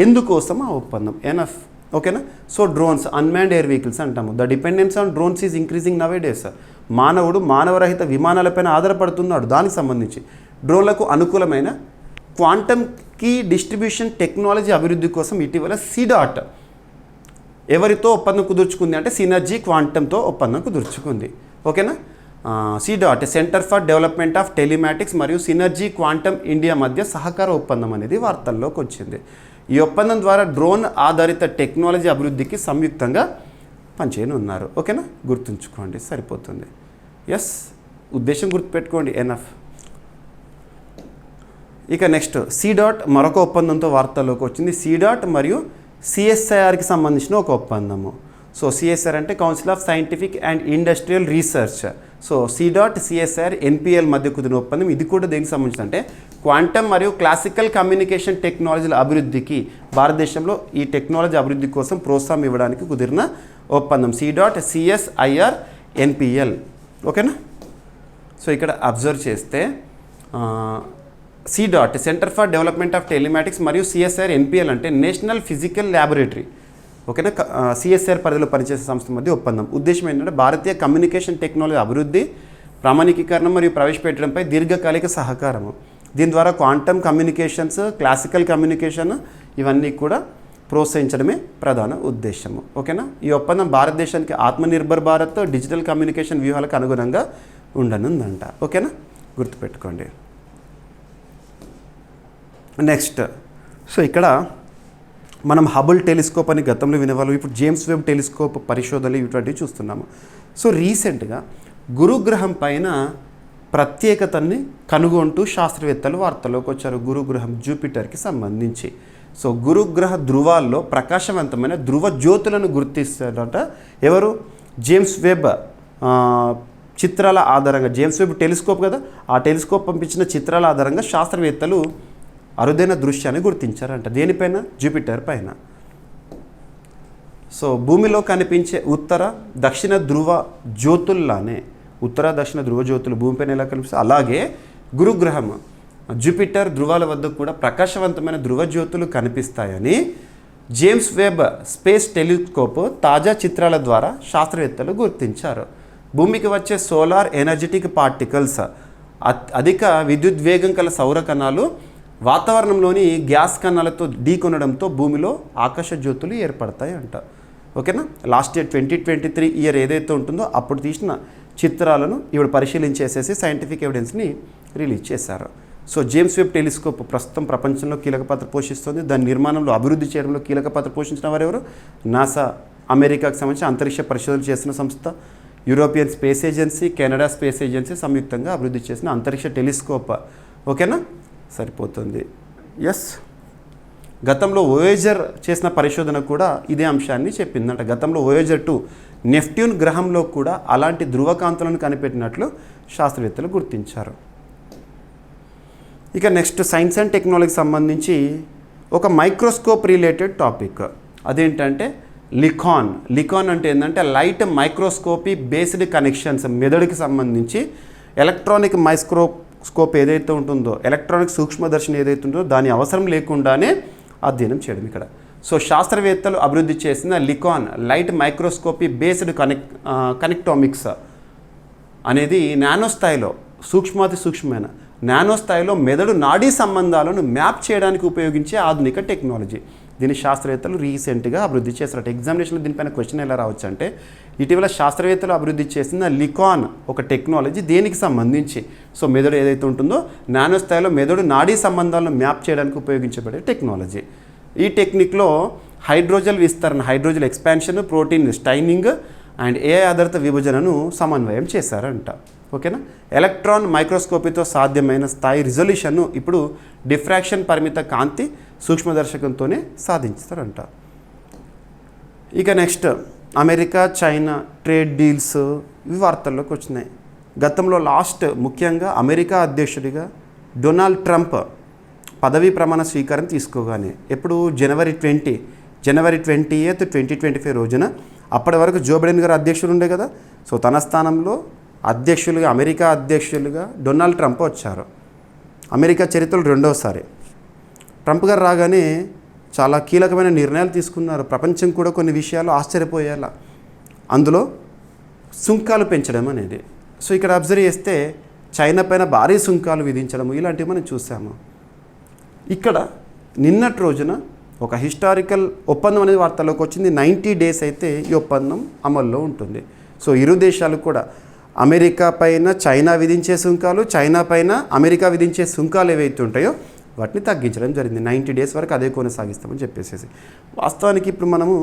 ఎందుకోసం ఆ ఒప్పందం. ఎనఫ్. ఓకేనా? So drones, unmanned air vehicles అంటాము. The dependence on drones is increasing now days. మానవుడు మానవరహిత విమానాలపైన ఆధారపడుతున్నాడు. దానికి సంబంధించి డ్రోన్లకు అనుకూలమైన క్వాంటమ్ కీ డిస్ట్రిబ్యూషన్ టెక్నాలజీ అభివృద్ధి కోసం ఇటీవల సిడాట్ ఎవరితో ఒప్పందం కుదుర్చుకుంది అంటే సినర్జీ క్వాంటమ్తో ఒప్పందం కుదుర్చుకుంది. ఓకేనా? CDOT centre for development of telematics మరియు సినర్జీ క్వాంటమ్ ఇండియా మధ్య సహకార ఒప్పందం అనేది వార్తల్లోకి వచ్చింది. ఈ ఒప్పందం ద్వారా డ్రోన్ ఆధారిత టెక్నాలజీ అభివృద్ధికి సంయుక్తంగా పనిచేయనున్నారు. ఓకేనా? గుర్తుంచుకోండి, సరిపోతుంది. ఎస్, ఉద్దేశం గుర్తుపెట్టుకోండి, ఎనఫ్. ఇక నెక్స్ట్ CDOT మరొక ఒప్పందంతో వార్తల్లోకి వచ్చింది. CDOT మరియు CSIRకి సంబంధించిన ఒక ఒప్పందము. సో CSIR అంటే council of scientific and industrial research. So CDOT, CSIR, NPL మధ్య కుదిరిన ఒప్పందం. ఇది కూడా దేనికి సంబంధించి అంటే క్వాంటమ్ మరియు క్లాసికల్ కమ్యూనికేషన్ టెక్నాలజీల అభివృద్ధికి, భారతదేశంలో ఈ టెక్నాలజీ అభివృద్ధి కోసం ప్రోత్సాహం ఇవ్వడానికి కుదిరిన ఒప్పందం. CDOT, CSIR, NPL. ఓకేనా? సో ఇక్కడ అబ్జర్వ్ చేస్తే CDOT centre for development of telematics మరియు CSIR, NPL అంటే నేషనల్ ఫిజికల్ ల్యాబొరేటరీ. ఓకేనా? CSIR పరిధిలో పనిచేసే సంస్థ మధ్య ఒప్పందం. ఉద్దేశం ఏంటంటే భారతీయ కమ్యూనికేషన్ టెక్నాలజీ అభివృద్ధి, ప్రామాణికీకరణ మరియు ప్రవేశపెట్టడంపై దీర్ఘకాలిక సహకారము. దీని ద్వారా క్వాంటమ్ కమ్యూనికేషన్స్, క్లాసికల్ కమ్యూనికేషన్ ఇవన్నీ కూడా ప్రోత్సహించడమే ప్రధాన ఉద్దేశము. ఓకేనా? ఈ ఒప్పందం భారతదేశానికి ఆత్మనిర్భర్ భారత్ డిజిటల్ కమ్యూనికేషన్ వ్యూహాలకు అనుగుణంగా ఉండనుందంట. ఓకేనా? గుర్తుపెట్టుకోండి. నెక్స్ట్, సో ఇక్కడ మనం హబుల్ టెలిస్కోప్ అని గతంలో వినేవాళ్ళం, ఇప్పుడు జేమ్స్ వెబ్ టెలిస్కోప్ పరిశోధనలు ఇటువంటివి చూస్తున్నాము. సో రీసెంట్గా గురుగ్రహం పైన ప్రత్యేకతని కనుగొంటూ శాస్త్రవేత్తలు వార్తల్లోకి వచ్చారు. గురుగ్రహం జూపిటర్కి సంబంధించి. సో గురుగ్రహ ధృవాల్లో ప్రకాశవంతమైన ధృవ జ్యోతులను గుర్తిస్తారట ఎవరు? జేమ్స్ వెబ్ చిత్రాల ఆధారంగా, జేమ్స్ వెబ్ టెలిస్కోప్ కదా, ఆ టెలిస్కోప్ పంపించిన చిత్రాల ఆధారంగా శాస్త్రవేత్తలు అరుదైన దృశ్యాన్ని గుర్తించారంట. దేనిపైన? జూపిటర్ పైన. సో భూమిలో కనిపించే ఉత్తర దక్షిణ ధృవ జ్యోతుల్లానే, ఉత్తర దక్షిణ ధృవ జ్యోతులు భూమిపైన ఎలా కనిపిస్తాయి అలాగే గురుగ్రహం జూపిటర్ ధృవాల వద్ద కూడా ప్రకాశవంతమైన ధృవ జ్యోతులు కనిపిస్తాయని జేమ్స్ వెబ్ స్పేస్ టెలిస్కోప్ తాజా చిత్రాల ద్వారా శాస్త్రవేత్తలు గుర్తించారు. భూమికి వచ్చే సోలార్ ఎనర్జెటిక్ పార్టికల్స్, అధిక విద్యుద్వేగం కల సౌర కణాలు వాతావరణంలోని గ్యాస్ కణాలతో ఢీకొనడంతో భూమిలో ఆకాశ జ్యోతులు ఏర్పడతాయి అంట. ఓకేనా? లాస్ట్ ఇయర్ 2023 ఇయర్ ఏదైతే ఉంటుందో అప్పుడు తీసిన చిత్రాలను ఇప్పుడు పరిశీలించేసేసి సైంటిఫిక్ ఎవిడెన్స్ని రిలీజ్ చేశారు. సో జేమ్స్ వెబ్ టెలిస్కోప్ ప్రస్తుతం ప్రపంచంలో కీలక పాత్ర పోషిస్తుంది. దాని నిర్మాణంలో, అభివృద్ధి చేయడంలో కీలక పాత్ర పోషించిన వారెవరు? నాసా, అమెరికాకు సంబంధించి అంతరిక్ష పరిశోధనలు చేస్తున్న సంస్థ, European space agency, Canada space agency సంయుక్తంగా అభివృద్ధి చేసిన అంతరిక్ష టెలిస్కోప్. ఓకేనా? సరిపోతుంది. ఎస్, గతంలో వోయేజర్ చేసిన పరిశోధన కూడా ఇదే అంశాన్ని చెప్పిందంట. గతంలో వోయేజర్ 2 నెప్ట్యూన్ గ్రహంలో కూడా అలాంటి ధృవకాంతులను కనిపెట్టినట్లు శాస్త్రవేత్తలు గుర్తించారు. ఇక నెక్స్ట్ సైన్స్ అండ్ టెక్నాలజీకి సంబంధించి ఒక మైక్రోస్కోప్ రిలేటెడ్ టాపిక్. అదేంటంటే లికాన్ అంటే ఏంటంటే లైట్ మైక్రోస్కోపీ బేస్డ్ కనెక్షన్స్. మెదడుకి సంబంధించి ఎలక్ట్రానిక్ మైక్రోస్కోప్ ఏదైతే ఉంటుందో, ఎలక్ట్రానిక్ సూక్ష్మదర్శిని ఏదైతే ఉంటుందో దాని అవసరం లేకుండానే అధ్యయనం చేయడం ఇక్కడ. సో శాస్త్రవేత్తలు అభివృద్ధి చేసిన లికాన్ లైట్ మైక్రోస్కోపీ బేస్డ్ కనెక్టోమిక్స్ అనేది నానో స్థాయిలో, సూక్ష్మాతి సూక్ష్మమైన నానో స్థాయిలో మెదడు నాడీ సంబంధాలను మ్యాప్ చేయడానికి ఉపయోగించే ఆధునిక టెక్నాలజీ. దీన్ని శాస్త్రవేత్తలు రీసెంట్గా అభివృద్ధి చేశారట. ఎగ్జామినేషన్లో దీనిపైన క్వశ్చన్ ఎలా రావచ్చు అంటే, ఇటీవల శాస్త్రవేత్తలు అభివృద్ధి చేసిన లికాన్ ఒక టెక్నాలజీ దేనికి సంబంధించి, సో మెదడు ఏదైతే ఉంటుందో నానో స్థాయిలో మెదడు నాడీ సంబంధాలను మ్యాప్ చేయడానికి ఉపయోగించబడే టెక్నాలజీ. ఈ టెక్నిక్లో హైడ్రోజల్ విస్తరణ, hydrogel expansion, protein staining and AI ఆధారిత విభజనను సమన్వయం చేశారంట. ఓకేనా? ఎలక్ట్రాన్ మైక్రోస్కోపీతో సాధ్యమైన స్థాయి రిజల్యూషన్ను ఇప్పుడు డిఫ్రాక్షన్ పరిమిత కాంతి సూక్ష్మదర్శకంతోనే సాధించారంట. ఇక next America China trade deals ఇవి వార్తల్లోకి వచ్చినాయి. గతంలో ముఖ్యంగా అమెరికా అధ్యక్షుడిగా డొనాల్డ్ ట్రంప్ పదవీ ప్రమాణ స్వీకారం తీసుకోగానే ఎప్పుడు జనవరి 20th 2025 రోజున, అప్పటి వరకు జో బైడెన్ గారు అధ్యక్షుడు ఉండే కదా. సో తన స్థానంలో అధ్యక్షులుగా, అమెరికా అధ్యక్షులుగా డొనాల్డ్ ట్రంప్ వచ్చారు. అమెరికా చరిత్రలో రెండోసారి. ట్రంప్ గారు రాగానే చాలా కీలకమైన నిర్ణయాలు తీసుకున్నారు. ప్రపంచం కూడా కొన్ని విషయాలు ఆశ్చర్యపోయేలా. అందులో సుంకాలు పెంచడం అనేది. సో ఇక్కడ అబ్జర్వ్ చేస్తే చైనా పైన భారీ సుంకాలు విధించడము ఇలాంటివి మనం చూసాము. ఇక్కడ నిన్నటి రోజున ఒక హిస్టారికల్ ఒప్పందం అనేది వార్తల్లోకి వచ్చింది. 90 days అయితే ఈ ఒప్పందం అమల్లో ఉంటుంది. సో ఇరు దేశాలు కూడా అమెరికా పైన చైనా విధించే సుంకాలు, చైనా పైన అమెరికా విధించే సుంకాలు ఏవైతే ఉంటాయో వాటిని తగ్గించడం జరిగింది. 90 days వరకు అదే కొనసాగిస్తామని చెప్పేసి. వాస్తవానికి ఇప్పుడు మనము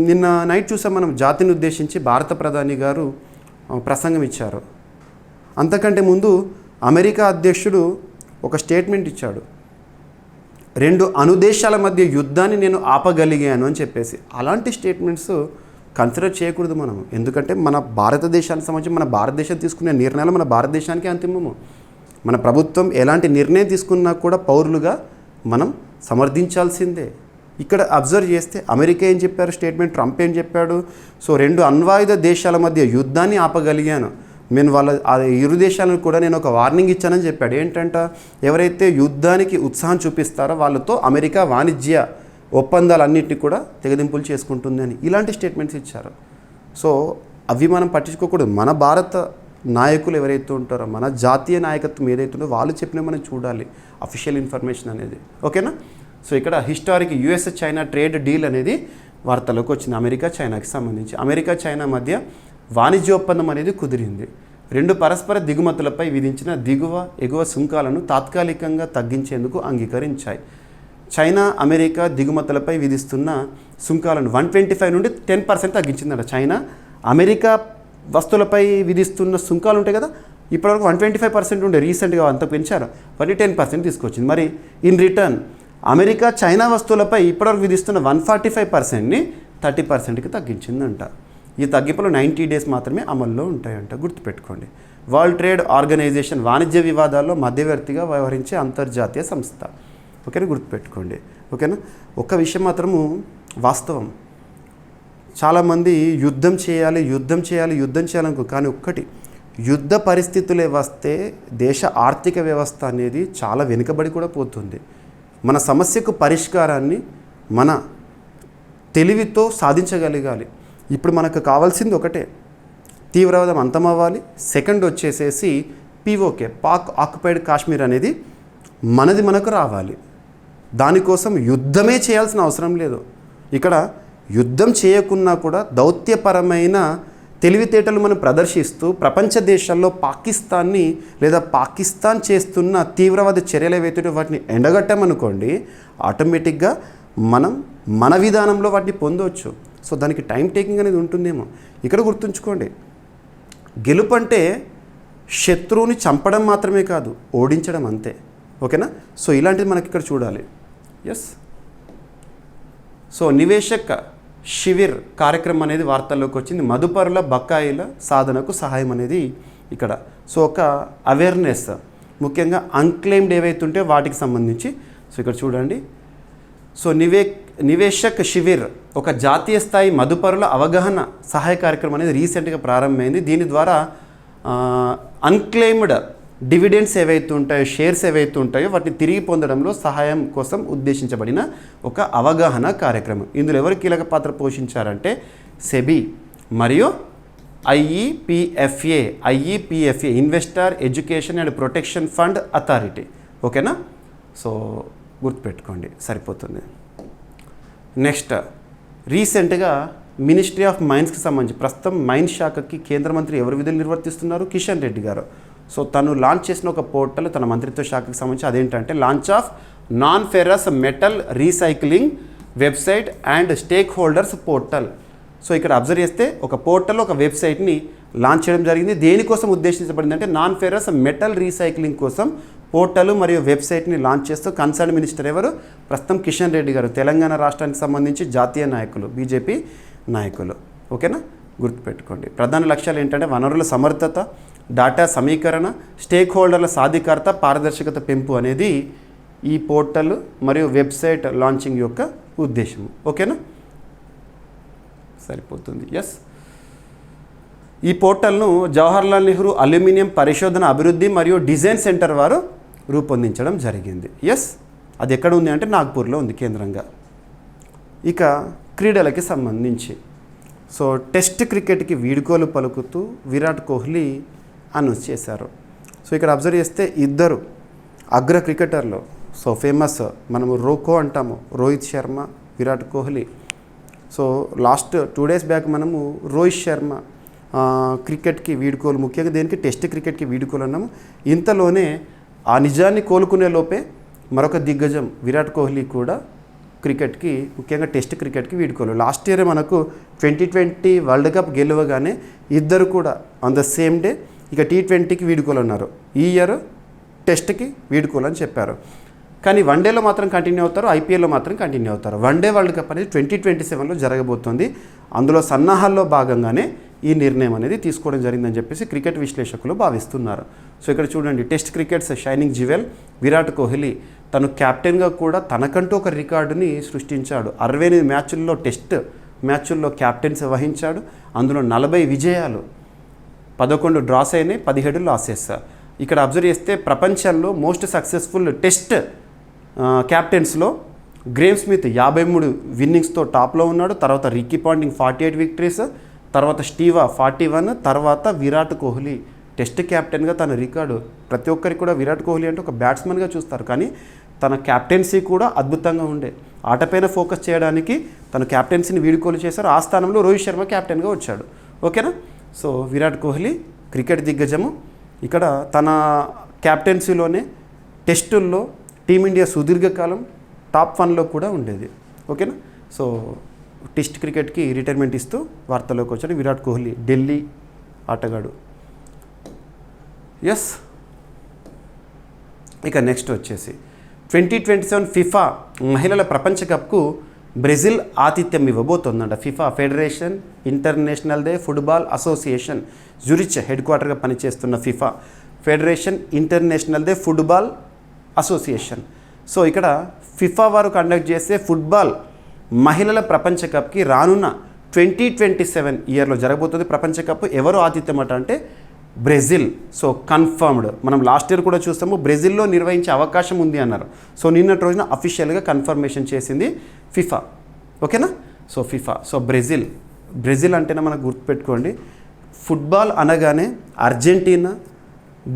నిన్న నైట్ చూసాం, మనం జాతిని ఉద్దేశించి భారత ప్రధాని గారు ప్రసంగం ఇచ్చారు. అంతకంటే ముందు అమెరికా అధ్యక్షుడు ఒక స్టేట్మెంట్ ఇచ్చాడు, 2 అణుదేశాల మధ్య యుద్ధాన్ని నేను ఆపగలిగాను అని చెప్పేసి. అలాంటి స్టేట్మెంట్స్ కన్సిడర్ చేయకూడదు మనం. ఎందుకంటే మన భారతదేశానికి సంబంధించి మన భారతదేశం తీసుకునే నిర్ణయాలు మన భారతదేశానికి అంతిమము. మన ప్రభుత్వం ఎలాంటి నిర్ణయం తీసుకున్నా కూడా పౌరులుగా మనం సమర్థించాల్సిందే. ఇక్కడ అబ్జర్వ్ చేస్తే అమెరికా ఏం చెప్పారు స్టేట్మెంట్, ట్రంప్ ఏం చెప్పాడు, సో 2 అణ్వాయుధ దేశాల మధ్య యుద్ధాన్ని ఆపగలిగాను, నేను ఇరు దేశాలను కూడా నేను ఒక వార్నింగ్ ఇచ్చానని చెప్పాడు. ఏంటంట, ఎవరైతే యుద్ధానికి ఉత్సాహం చూపిస్తారో వాళ్ళతో అమెరికా వాణిజ్య ఒప్పందాలన్నింటినీ కూడా తెగదింపులు చేసుకుంటుంది అని ఇలాంటి స్టేట్మెంట్స్ ఇచ్చారు. సో అవి మనం పట్టించుకోకూడదు. మన భారత నాయకులు ఎవరైతే ఉంటారో, మన జాతీయ నాయకత్వం ఏదైతే ఉందో వాళ్ళు చెప్పినా మనం చూడాలి అఫీషియల్ ఇన్ఫర్మేషన్ అనేది. ఓకేనా. సో ఇక్కడ historic US China trade deal అనేది వార్తలోకి వచ్చింది. అమెరికా చైనాకి సంబంధించి అమెరికా చైనా మధ్య వాణిజ్య ఒప్పందం అనేది కుదిరింది. 2 పరస్పర దిగుమతులపై విధించిన ఎగువ సుంకాలను తాత్కాలికంగా తగ్గించేందుకు అంగీకరించాయి. చైనా అమెరికా దిగుమతులపై విధిస్తున్న సుంకాలను 125 నుండి 10% తగ్గించిందట. చైనా అమెరికా వస్తువులపై విధిస్తున్న సుంకాలు ఉంటాయి కదా, ఇప్పటివరకు 125% ఉండే, రీసెంట్గా అంత పెంచారు, వాటిని 10% తీసుకొచ్చింది. మరి ఇన్ రిటర్న్ అమెరికా చైనా వస్తువులపై ఇప్పటివరకు విధిస్తున్న 145%ని 30%కి తగ్గించిందంట. ఈ తగ్గింపులు 90 డేస్ మాత్రమే అమల్లో ఉంటాయంట, గుర్తుపెట్టుకోండి. వరల్డ్ ట్రేడ్ ఆర్గనైజేషన్ వాణిజ్య వివాదాల్లో మధ్యవర్తిగా వ్యవహరించే అంతర్జాతీయ సంస్థ. ఓకేనా, గుర్తుపెట్టుకోండి. ఓకేనా. ఒక విషయం మాత్రము వాస్తవం, చాలామంది యుద్ధం చేయాలనుకో, కానీ ఒక్కటి, యుద్ధ పరిస్థితులే వస్తే దేశ ఆర్థిక వ్యవస్థ అనేది చాలా వెనుకబడి కూడా పోతుంది. మన సమస్యకు పరిష్కారాన్ని మన తెలివితో సాధించగలగాలి. ఇప్పుడు మనకు కావాల్సింది ఒకటే, తీవ్రవాదం అంతమవ్వాలి. సెకండ్ వచ్చేసేసి పీఓకే, పాక్ ఆక్యుపైడ్ కాశ్మీర్ అనేది మనకు రావాలి. దానికోసం యుద్ధమే చేయాల్సిన అవసరం లేదు. ఇక్కడ యుద్ధం చేయకున్నా కూడా దౌత్యపరమైన తెలివితేటలు మనం ప్రదర్శిస్తూ ప్రపంచ దేశాల్లో పాకిస్తాన్ని లేదా పాకిస్తాన్ చేస్తున్న తీవ్రవాద చర్యలు ఏవైతే వాటిని ఎండగట్టామనుకోండి, ఆటోమేటిక్గా మనం మన విధానంలో వాటిని పొందవచ్చు. సో దానికి టైం టేకింగ్ అనేది ఉంటుందేమో. ఇక్కడ గుర్తుంచుకోండి, గెలుపు అంటే శత్రువుని చంపడం మాత్రమే కాదు, ఓడించడం అంతే. ఓకేనా. సో ఇలాంటిది మనకి ఇక్కడ చూడాలి. ఎస్. సో నివేశక్ శివిర్ కార్యక్రమం అనేది వార్తల్లోకి వచ్చింది. మదుపరుల బకాయిల సాధనకు సహాయం అనేది ఇక్కడ. సో ఒక అవేర్నెస్, ముఖ్యంగా అన్క్లెయిమ్డ్ ఏవైతే ఉంటే వాటికి సంబంధించి. సో ఇక్కడ చూడండి, సో నివేశక్ శివిర్ ఒక జాతీయ స్థాయి మదుపరుల అవగాహన సహాయ కార్యక్రమం అనేది రీసెంట్గా ప్రారంభమైంది. దీని ద్వారా అన్క్లెయిమ్డ్ డివిడెండ్స్ ఏవైతే ఉంటాయో, షేర్స్ ఏవైతే ఉంటాయో వాటిని తిరిగి పొందడంలో సహాయం కోసం ఉద్దేశించబడిన ఒక అవగాహన కార్యక్రమం. ఇందులో ఎవరు కీలక పాత్ర పోషించారంటే సెబీ మరియు IEPFA investor education and protection fund authority. ఓకేనా. సో గుర్తుపెట్టుకోండి, సరిపోతుంది. నెక్స్ట్, రీసెంట్గా మినిస్ట్రీ ఆఫ్ మైన్స్కి సంబంధించి ప్రస్తుతం మైన్స్ శాఖకి కేంద్ర మంత్రి ఎవరు విధులు నిర్వర్తిస్తున్నారు? కిషన్ రెడ్డి గారు. సో తను లాంచ్ చేసిన ఒక పోర్టల్ తన మంత్రిత్వ శాఖకి సంబంధించి, అదేంటంటే launch of non ferrous metal recycling website and stake holders portal. So ఇక్కడ అబ్జర్వ్ చేస్తే ఒక పోర్టల్, ఒక వెబ్సైట్ని లాంచ్ చేయడం జరిగింది. దేనికోసం ఉద్దేశించబడిందంటే నాన్ ఫెరస్ మెటల్ రీసైక్లింగ్ కోసం పోర్టల్ మరియు వెబ్సైట్ని లాంచ్ చేస్తూ కన్సర్న్ మినిస్టర్ ఎవరు? ప్రస్తుతం కిషన్ రెడ్డి గారు, తెలంగాణ రాష్ట్రానికి సంబంధించి జాతీయ నాయకులు, బీజేపీ నాయకులు. ఓకేనా, గుర్తుపెట్టుకోండి. ప్రధాన లక్ష్యాలు ఏంటంటే వనరుల సమర్థత, డేటా సమీకరణ, స్టేక్ హోల్డర్ల సాధికారత, పారదర్శకత పెంపు అనేది ఈ పోర్టల్ మరియు వెబ్సైట్ లాంచింగ్ యొక్క ఉద్దేశం. ఓకేనా, సరిపోతుంది. ఎస్. ఈ పోర్టల్ను జవహర్లాల్ నెహ్రూ అల్యూమినియం పరిశోధన అభివృద్ధి మరియు డిజైన్ సెంటర్ వారు రూపొందించడం జరిగింది. ఎస్, అది ఎక్కడ ఉంది అంటే నాగ్పూర్లో ఉంది కేంద్రంగా. ఇక క్రీడలకి సంబంధించి, సో టెస్ట్ క్రికెట్కి వీడ్కోలు పలుకుతూ విరాట్ కోహ్లీ అనౌన్స్ చేశారు. సో ఇక్కడ అబ్జర్వ్ చేస్తే ఇద్దరు అగ్ర క్రికెటర్లు, సో ఫేమస్ మనము రోకో అంటాము, Rohit Sharma, Virat Kohli. So last 2 days back మనము రోహిత్ శర్మ క్రికెట్కి వీడ్కోలు, ముఖ్యంగా దేనికి టెస్ట్ క్రికెట్కి వీడ్కోలు అన్నాము. ఇంతలోనే ఆ నిజాన్ని కోలుకునే లోపే మరొక దిగ్గజం విరాట్ కోహ్లీ కూడా క్రికెట్కి, ముఖ్యంగా టెస్ట్ క్రికెట్కి వీడుకోలు. లాస్ట్ ఇయర్ మనకు 2020 వరల్డ్ కప్ గెలవగానే ఇద్దరు కూడా ఆన్ ద సేమ్ డే ఇక T20కి వీడుకోలు అన్నారు. ఈ ఇయర్ టెస్ట్కి వీడుకోలు అని చెప్పారు. కానీ వన్డేలో మాత్రం కంటిన్యూ అవుతారు, ఐపీఎల్లో మాత్రం కంటిన్యూ అవుతారు. వన్డే వరల్డ్ కప్ అనేది 2027లో జరగబోతోంది. అందులో సన్నాహాల్లో భాగంగానే ఈ నిర్ణయం అనేది తీసుకోవడం జరిగిందని చెప్పేసి క్రికెట్ విశ్లేషకులు భావిస్తున్నారు. సో ఇక్కడ చూడండి, test cricket's shining jewel Virat Kohli తను కెప్టెన్గా కూడా తనకంటూ ఒక రికార్డుని సృష్టించాడు. 68 మ్యాచుల్లో టెస్ట్ మ్యాచుల్లో కెప్టెన్సీ వహించాడు. అందులో 40 విజయాలు, 11 డ్రాస్ అయినాయి, 17 లాసెస్. ఇక్కడ అబ్జర్వ్ చేస్తే ప్రపంచంలో మోస్ట్ సక్సెస్ఫుల్ టెస్ట్ క్యాప్టెన్స్లో గ్రేమ్ స్మిత్ 53 విన్నింగ్స్తో టాప్లో ఉన్నాడు. తర్వాత రిక్కీ పాంటింగ్ 48 విక్టరీస్, తర్వాత స్టీవా 41, తర్వాత విరాట్ కోహ్లీ టెస్ట్ క్యాప్టెన్గా తన రికార్డు. ప్రతి ఒక్కరికి కూడా విరాట్ కోహ్లీ అంటే ఒక బ్యాట్స్మెన్గా చూస్తారు, కానీ తన క్యాప్టెన్సీ కూడా అద్భుతంగా ఉండే. ఆటపైన ఫోకస్ చేయడానికి తన క్యాప్టెన్సీని వీడుకోలు చేశారు. ఆ స్థానంలో రోహిత్ శర్మ క్యాప్టెన్గా వచ్చాడు. ఓకేనా? సో విరాట్ కోహ్లీ క్రికెట్ దిగ్గజము. ఇక్కడ తన క్యాప్టెన్సీలోనే టెస్టుల్లో టీమిండియా సుదీర్ఘకాలం టాప్ 1లో కూడా ఉండేది. ఓకేనా? సో టెస్ట్ క్రికెట్కి రిటైర్మెంట్ ఇస్తూ వార్తల్లోకి వచ్చాడు విరాట్ కోహ్లీ, ఢిల్లీ ఆటగాడు. ఎస్. ఇక నెక్స్ట్ వచ్చేసి 2027 ఫిఫా మహిళల ప్రపంచ కప్కు బ్రెజిల్ ఆతిథ్యం ఇవ్వబోతోందంట. FIFA federation international de football association Zurich head క్వార్టర్గా పనిచేస్తున్న FIFA federation international de football association. So ఇక్కడ ఫిఫా వారు కండక్ట్ చేసే ఫుట్బాల్ మహిళల ప్రపంచ కప్కి రానున్న 2027 ఇయర్లో జరగబోతుంది ప్రపంచ కప్. ఎవరు ఆతిథ్యం అంటే బ్రెజిల్. So confirmed. మనం లాస్ట్ ఇయర్ కూడా చూస్తాము, బ్రెజిల్లో నిర్వహించే అవకాశం ఉంది అన్నారు. సో నిన్నటి రోజున అఫీషియల్గా కన్ఫర్మేషన్ చేసింది ఫిఫా. ఓకేనా? So FIFA. సో బ్రెజిల్ అంటేనే మనకు గుర్తుపెట్టుకోండి, ఫుట్బాల్ అనగానే అర్జెంటీనా,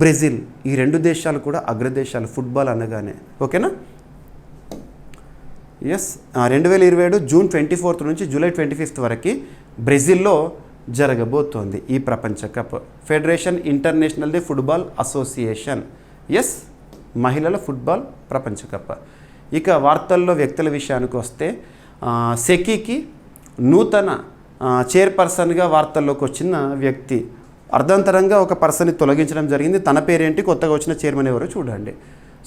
బ్రెజిల్ ఈ 2 దేశాలు కూడా అగ్రదేశాలు ఫుట్బాల్ అనగానే. ఓకేనా? ఎస్. 2027 జూన్ 24 నుంచి జూలై 25 వరకు బ్రెజిల్లో జరగబోతోంది ఈ ప్రపంచ cup. Federation international the football association. Yes, మహిళల ఫుట్బాల్ ప్రపంచ కప్. ఇక వార్తల్లో వ్యక్తుల విషయానికి వస్తే సెకీకి నూతన చైర్పర్సన్గా వార్తల్లోకి వచ్చిన వ్యక్తి. అర్ధంతరంగా ఒక పర్సన్ని తొలగించడం జరిగింది. తన పేరేంటి, కొత్తగా వచ్చిన చైర్మన్ ఎవరో చూడండి.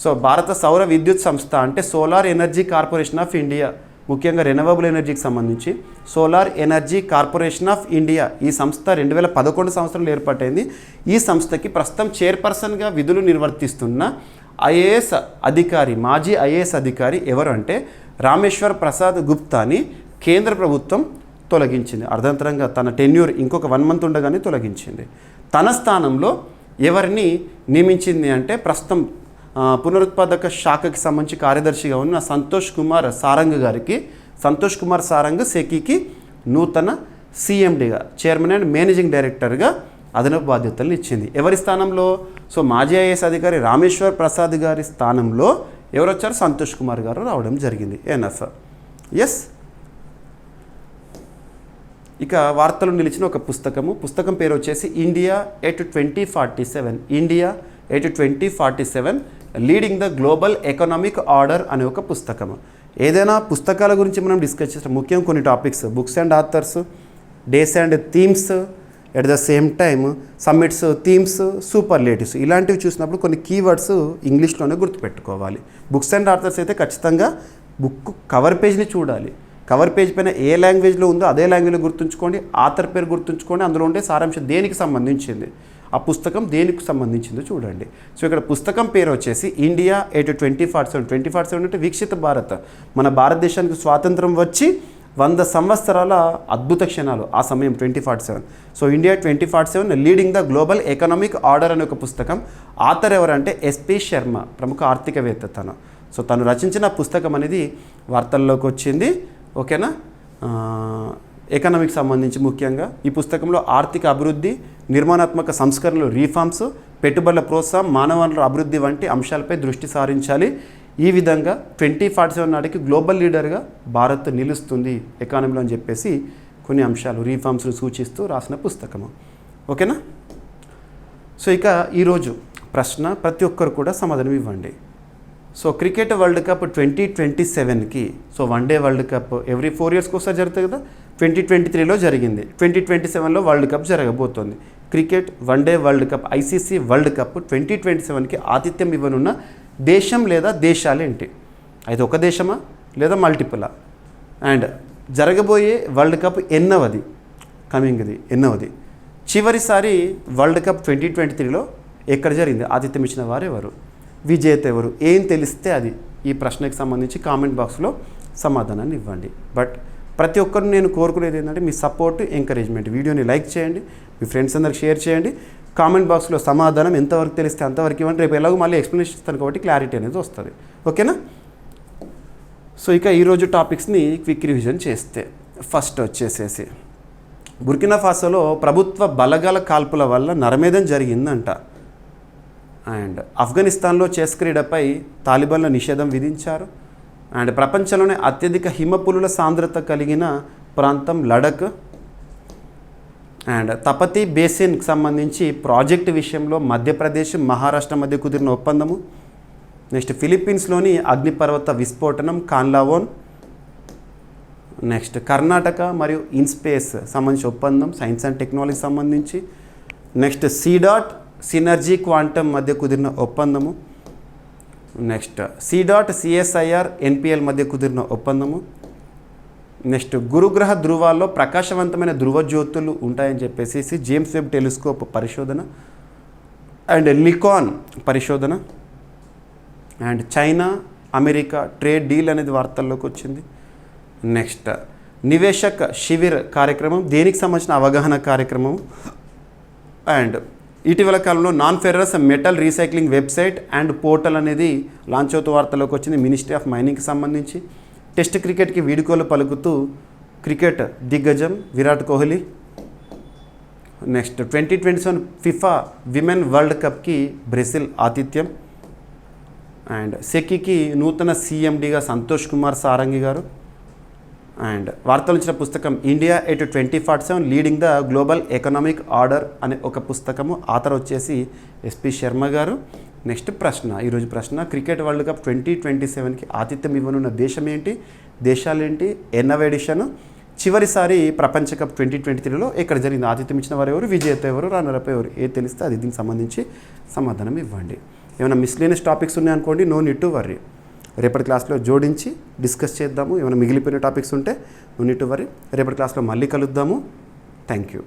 సో భారత సౌర విద్యుత్ సంస్థ అంటే solar energy corporation of India, ముఖ్యంగా రెన్యూవబుల్ ఎనర్జీకి సంబంధించి solar energy corporation of India ఈ సంస్థ 2011 సంవత్సరంలో ఏర్పాటైంది. ఈ సంస్థకి ప్రస్తుతం చైర్పర్సన్గా విధులు నిర్వర్తిస్తున్న ఐఏఎస్ అధికారి, మాజీ ఐఏఎస్ అధికారి ఎవరు అంటే రామేశ్వర్ ప్రసాద్ గుప్తాని కేంద్ర ప్రభుత్వం తొలగించింది. అర్ధంతరంగా తన టెన్యూర్ ఇంకొక 1 మంత్ ఉండగానే తొలగించింది. తన స్థానంలో ఎవరిని నియమించింది అంటే ప్రస్తుతం పునరుత్పాదక శాఖకి సంబంధించి కార్యదర్శిగా ఉన్న సంతోష్ కుమార్ సారంగ్ సెకీకి నూతన సిఎండిగా, చైర్మన్ అండ్ మేనేజింగ్ డైరెక్టర్గా అదనపు బాధ్యతలను ఇచ్చింది. ఎవరి స్థానంలో? సో మాజీ ఐఏఎస్ అధికారి రామేశ్వర్ ప్రసాద్ గారి స్థానంలో ఎవరు వచ్చారు? సంతోష్ కుమార్ గారు రావడం జరిగింది. ఎన్ఎఫ్. ఎస్. ఇక వార్తలు నిలిచిన ఒక పుస్తకం పేరు వచ్చేసి India at 2047. India at 2047 leading the global economic order అనే ఒక పుస్తకం. ఏదైనా పుస్తకాల గురించి మనం డిస్కస్ చేస్తాం, ముఖ్యంగా కొన్ని topics, books and authors, days and themes, at the same time summits, themes, superlatives, ఇలాంటివి చూసినప్పుడు కొన్ని కీవర్డ్స్ ఇంగ్లీష్లోనే గుర్తుపెట్టుకోవాలి. బుక్స్ అండ్ ఆథర్స్ అయితే ఖచ్చితంగా బుక్ కవర్ పేజ్ని చూడాలి. కవర్ పేజ్ పైన ఏ లాంగ్వేజ్లో ఉందో అదే లాంగ్వేజ్లో గుర్తుంచుకోండి, ఆథర్ పేరు గుర్తుంచుకోండి, అందులో ఉండే సారాంశం దేనికి సంబంధించింది, ఆ పుస్తకం దేనికి సంబంధించిందో చూడండి. సో ఇక్కడ పుస్తకం పేరు వచ్చేసి ఇండియా ఎట్ 2047 అంటే వీక్షిత భారత్. మన భారతదేశానికి స్వాతంత్రం వచ్చి 100 సంవత్సరాల అద్భుత క్షణాలు ఆ సమయం 2047. So India 2047 leading the global economic order అనే ఒక పుస్తకం. ఆథర్ ఎవరంటే ఎస్పి శర్మ, ప్రముఖ ఆర్థికవేత్త తను. సో తను రచించిన పుస్తకం అనేది వార్తల్లోకి వచ్చింది. ఓకేనా? ఎకనామిక్ సంబంధించి ముఖ్యంగా ఈ పుస్తకంలో ఆర్థిక అభివృద్ధి, నిర్మాణాత్మక సంస్కరణలు, రీఫార్మ్స్, పెట్టుబడుల ప్రోత్సాహం, మానవ వనరుల అభివృద్ధి వంటి అంశాలపై దృష్టి సారించాలి. ఈ విధంగా 2047 నాటికి గ్లోబల్ లీడర్గా భారత్ నిలుస్తుంది ఎకానమీలో అని చెప్పేసి కొన్ని అంశాలు, రీఫార్మ్స్ను సూచిస్తూ రాసిన పుస్తకము. ఓకేనా? సో ఇక ఈరోజు ప్రశ్న ప్రతి ఒక్కరు కూడా సమాధానం ఇవ్వండి. సో క్రికెట్ వరల్డ్ కప్ 2027కి so one day world cup every 4 ఇయర్స్కి ఒకసారి జరుగుతుంది కదా. 2023లో జరిగింది. 2027లో వరల్డ్ కప్ జరగబోతోంది. Cricket one day world cup ICC world cup 2027కి ఆతిథ్యం ఇవ్వనున్న దేశం లేదా దేశాలు ఏంటి? అయితే ఒక దేశమా లేదా మల్టిపులా? అండ్ జరగబోయే వరల్డ్ కప్ ఎన్నవది? ఎన్నవది? చివరిసారి వరల్డ్ కప్ 2023లో ఎక్కడ జరిగింది? ఆతిథ్యం ఇచ్చిన వారు ఎవరు? విజేత ఎవరు? ఏం తెలిస్తే అది. ఈ ప్రశ్నకి సంబంధించి కామెంట్ బాక్స్లో సమాధానాన్ని ఇవ్వండి. బట్ ప్రతి ఒక్కరు నేను కోరుకునేది ఏంటంటే మీ సపోర్ట్, ఎంకరేజ్మెంట్. వీడియోని లైక్ చేయండి, మీ ఫ్రెండ్స్ అందరికి షేర్ చేయండి. కామెంట్ బాక్స్లో సమాధానం ఎంతవరకు తెలిస్తే అంతవరకు ఇవ్వండి. రేపు ఎలాగో మళ్ళీ ఎక్స్ప్లెనేషన్ ఇస్తాను కాబట్టి క్లారిటీ అనేది వస్తుంది. ఓకేనా? సో ఇక ఈరోజు టాపిక్స్ని క్విక్ రివిజన్ చేస్తే ఫస్ట్ వచ్చేసేసి బుర్కినా ఫాసోలో ప్రభుత్వ బలగాల కాల్పుల వల్ల నరమేధం జరిగిందంట. అండ్ ఆఫ్ఘనిస్తాన్లో చెస్ క్రీడపై తాలిబాన్ల నిషేధం విధించారు. అండ్ ప్రపంచంలోనే అత్యధిక హిమపులుల సాంద్రత కలిగిన ప్రాంతం లడఖ్. అండ్ తపతీ బేసిన్కి సంబంధించి ప్రాజెక్ట్ విషయంలో మధ్యప్రదేశ్, మహారాష్ట్ర మధ్య కుదిరిన ఒప్పందము. నెక్స్ట్ ఫిలిప్పీన్స్లోని అగ్నిపర్వత విస్ఫోటనం కాన్లావోన్. నెక్స్ట్ కర్ణాటక మరియు ఇన్స్పేస్ సంబంధించి ఒప్పందం సైన్స్ అండ్ టెక్నాలజీ సంబంధించి. నెక్స్ట్ సిడాట్ సినర్జీ క్వాంటమ్ మధ్య కుదిరిన ఒప్పందము. నెక్స్ట్ సిడాట్ సిఎస్ఐఆర్ ఎన్పిఎల్ మధ్య కుదిరిన ఒప్పందము. నెక్స్ట్ గురుగ్రహ ధృవాల్లో ప్రకాశవంతమైన ధృవజ్యోతులు ఉంటాయని చెప్పేసి జేమ్స్ వెబ్ టెలిస్కోప్ పరిశోధన. అండ్ లికాన్ పరిశోధన. And China America trade deal అనేది వార్తల్లోకి వచ్చింది. నెక్స్ట్ నివేశక్ శివిర్ కార్యక్రమం దేనికి సంబంధించిన అవగాహన కార్యక్రమం. అండ్ ఇటీవల కాలంలో non ferrous metal recycling website and portal అనేది లాంచ్ అవుతూ వార్తలోకి వచ్చింది మినిస్ట్రీ ఆఫ్ మైనింగ్కి సంబంధించి. టెస్ట్ క్రికెట్కి వీడుకోలు పలుకుతూ క్రికెట్ దిగ్గజం Virat Kohli. Next 2027 FIFA women world కప్కి బ్రెజిల్ ఆతిథ్యం. అండ్ సెకీకి నూతన సీఎండీగా సంతోష్ కుమార్ సారంగి గారు. అండ్ వార్తలు ఇచ్చిన పుస్తకం India at 2047 leading the global economic order అనే ఒక పుస్తకము. ఆథర్ వచ్చేసి ఎస్పి శర్మ గారు. నెక్స్ట్ ప్రశ్న, ఈరోజు ప్రశ్న, క్రికెట్ వరల్డ్ కప్ 2027కి ఆతిథ్యం ఇవ్వనున్న దేశం ఏంటి, దేశాలేంటి, ఎన్నవ ఎడిషన్, చివరిసారి ప్రపంచ కప్ 2023లో ఎక్కడ జరిగింది, ఆతిథ్యం ఇచ్చిన వారు ఎవరు, విజేత ఎవరు, రన్నరప్ ఎవరు, ఏది తెలిస్తే అది దీనికి సంబంధించి సమాధానం ఇవ్వండి. ఏమైనా మిస్లేనియస్ టాపిక్స్ ఉన్నాయనుకోండి, నో నీడ్ టు వర్రీ, రేపటి క్లాస్లో జోడించి డిస్కస్ చేద్దాము. ఏమైనా మిగిలిపోయిన టాపిక్స్ ఉంటే నో నీడ్ టు వర్రీ, రేపటి క్లాస్లో మళ్ళీ కలుద్దాము. Thank you.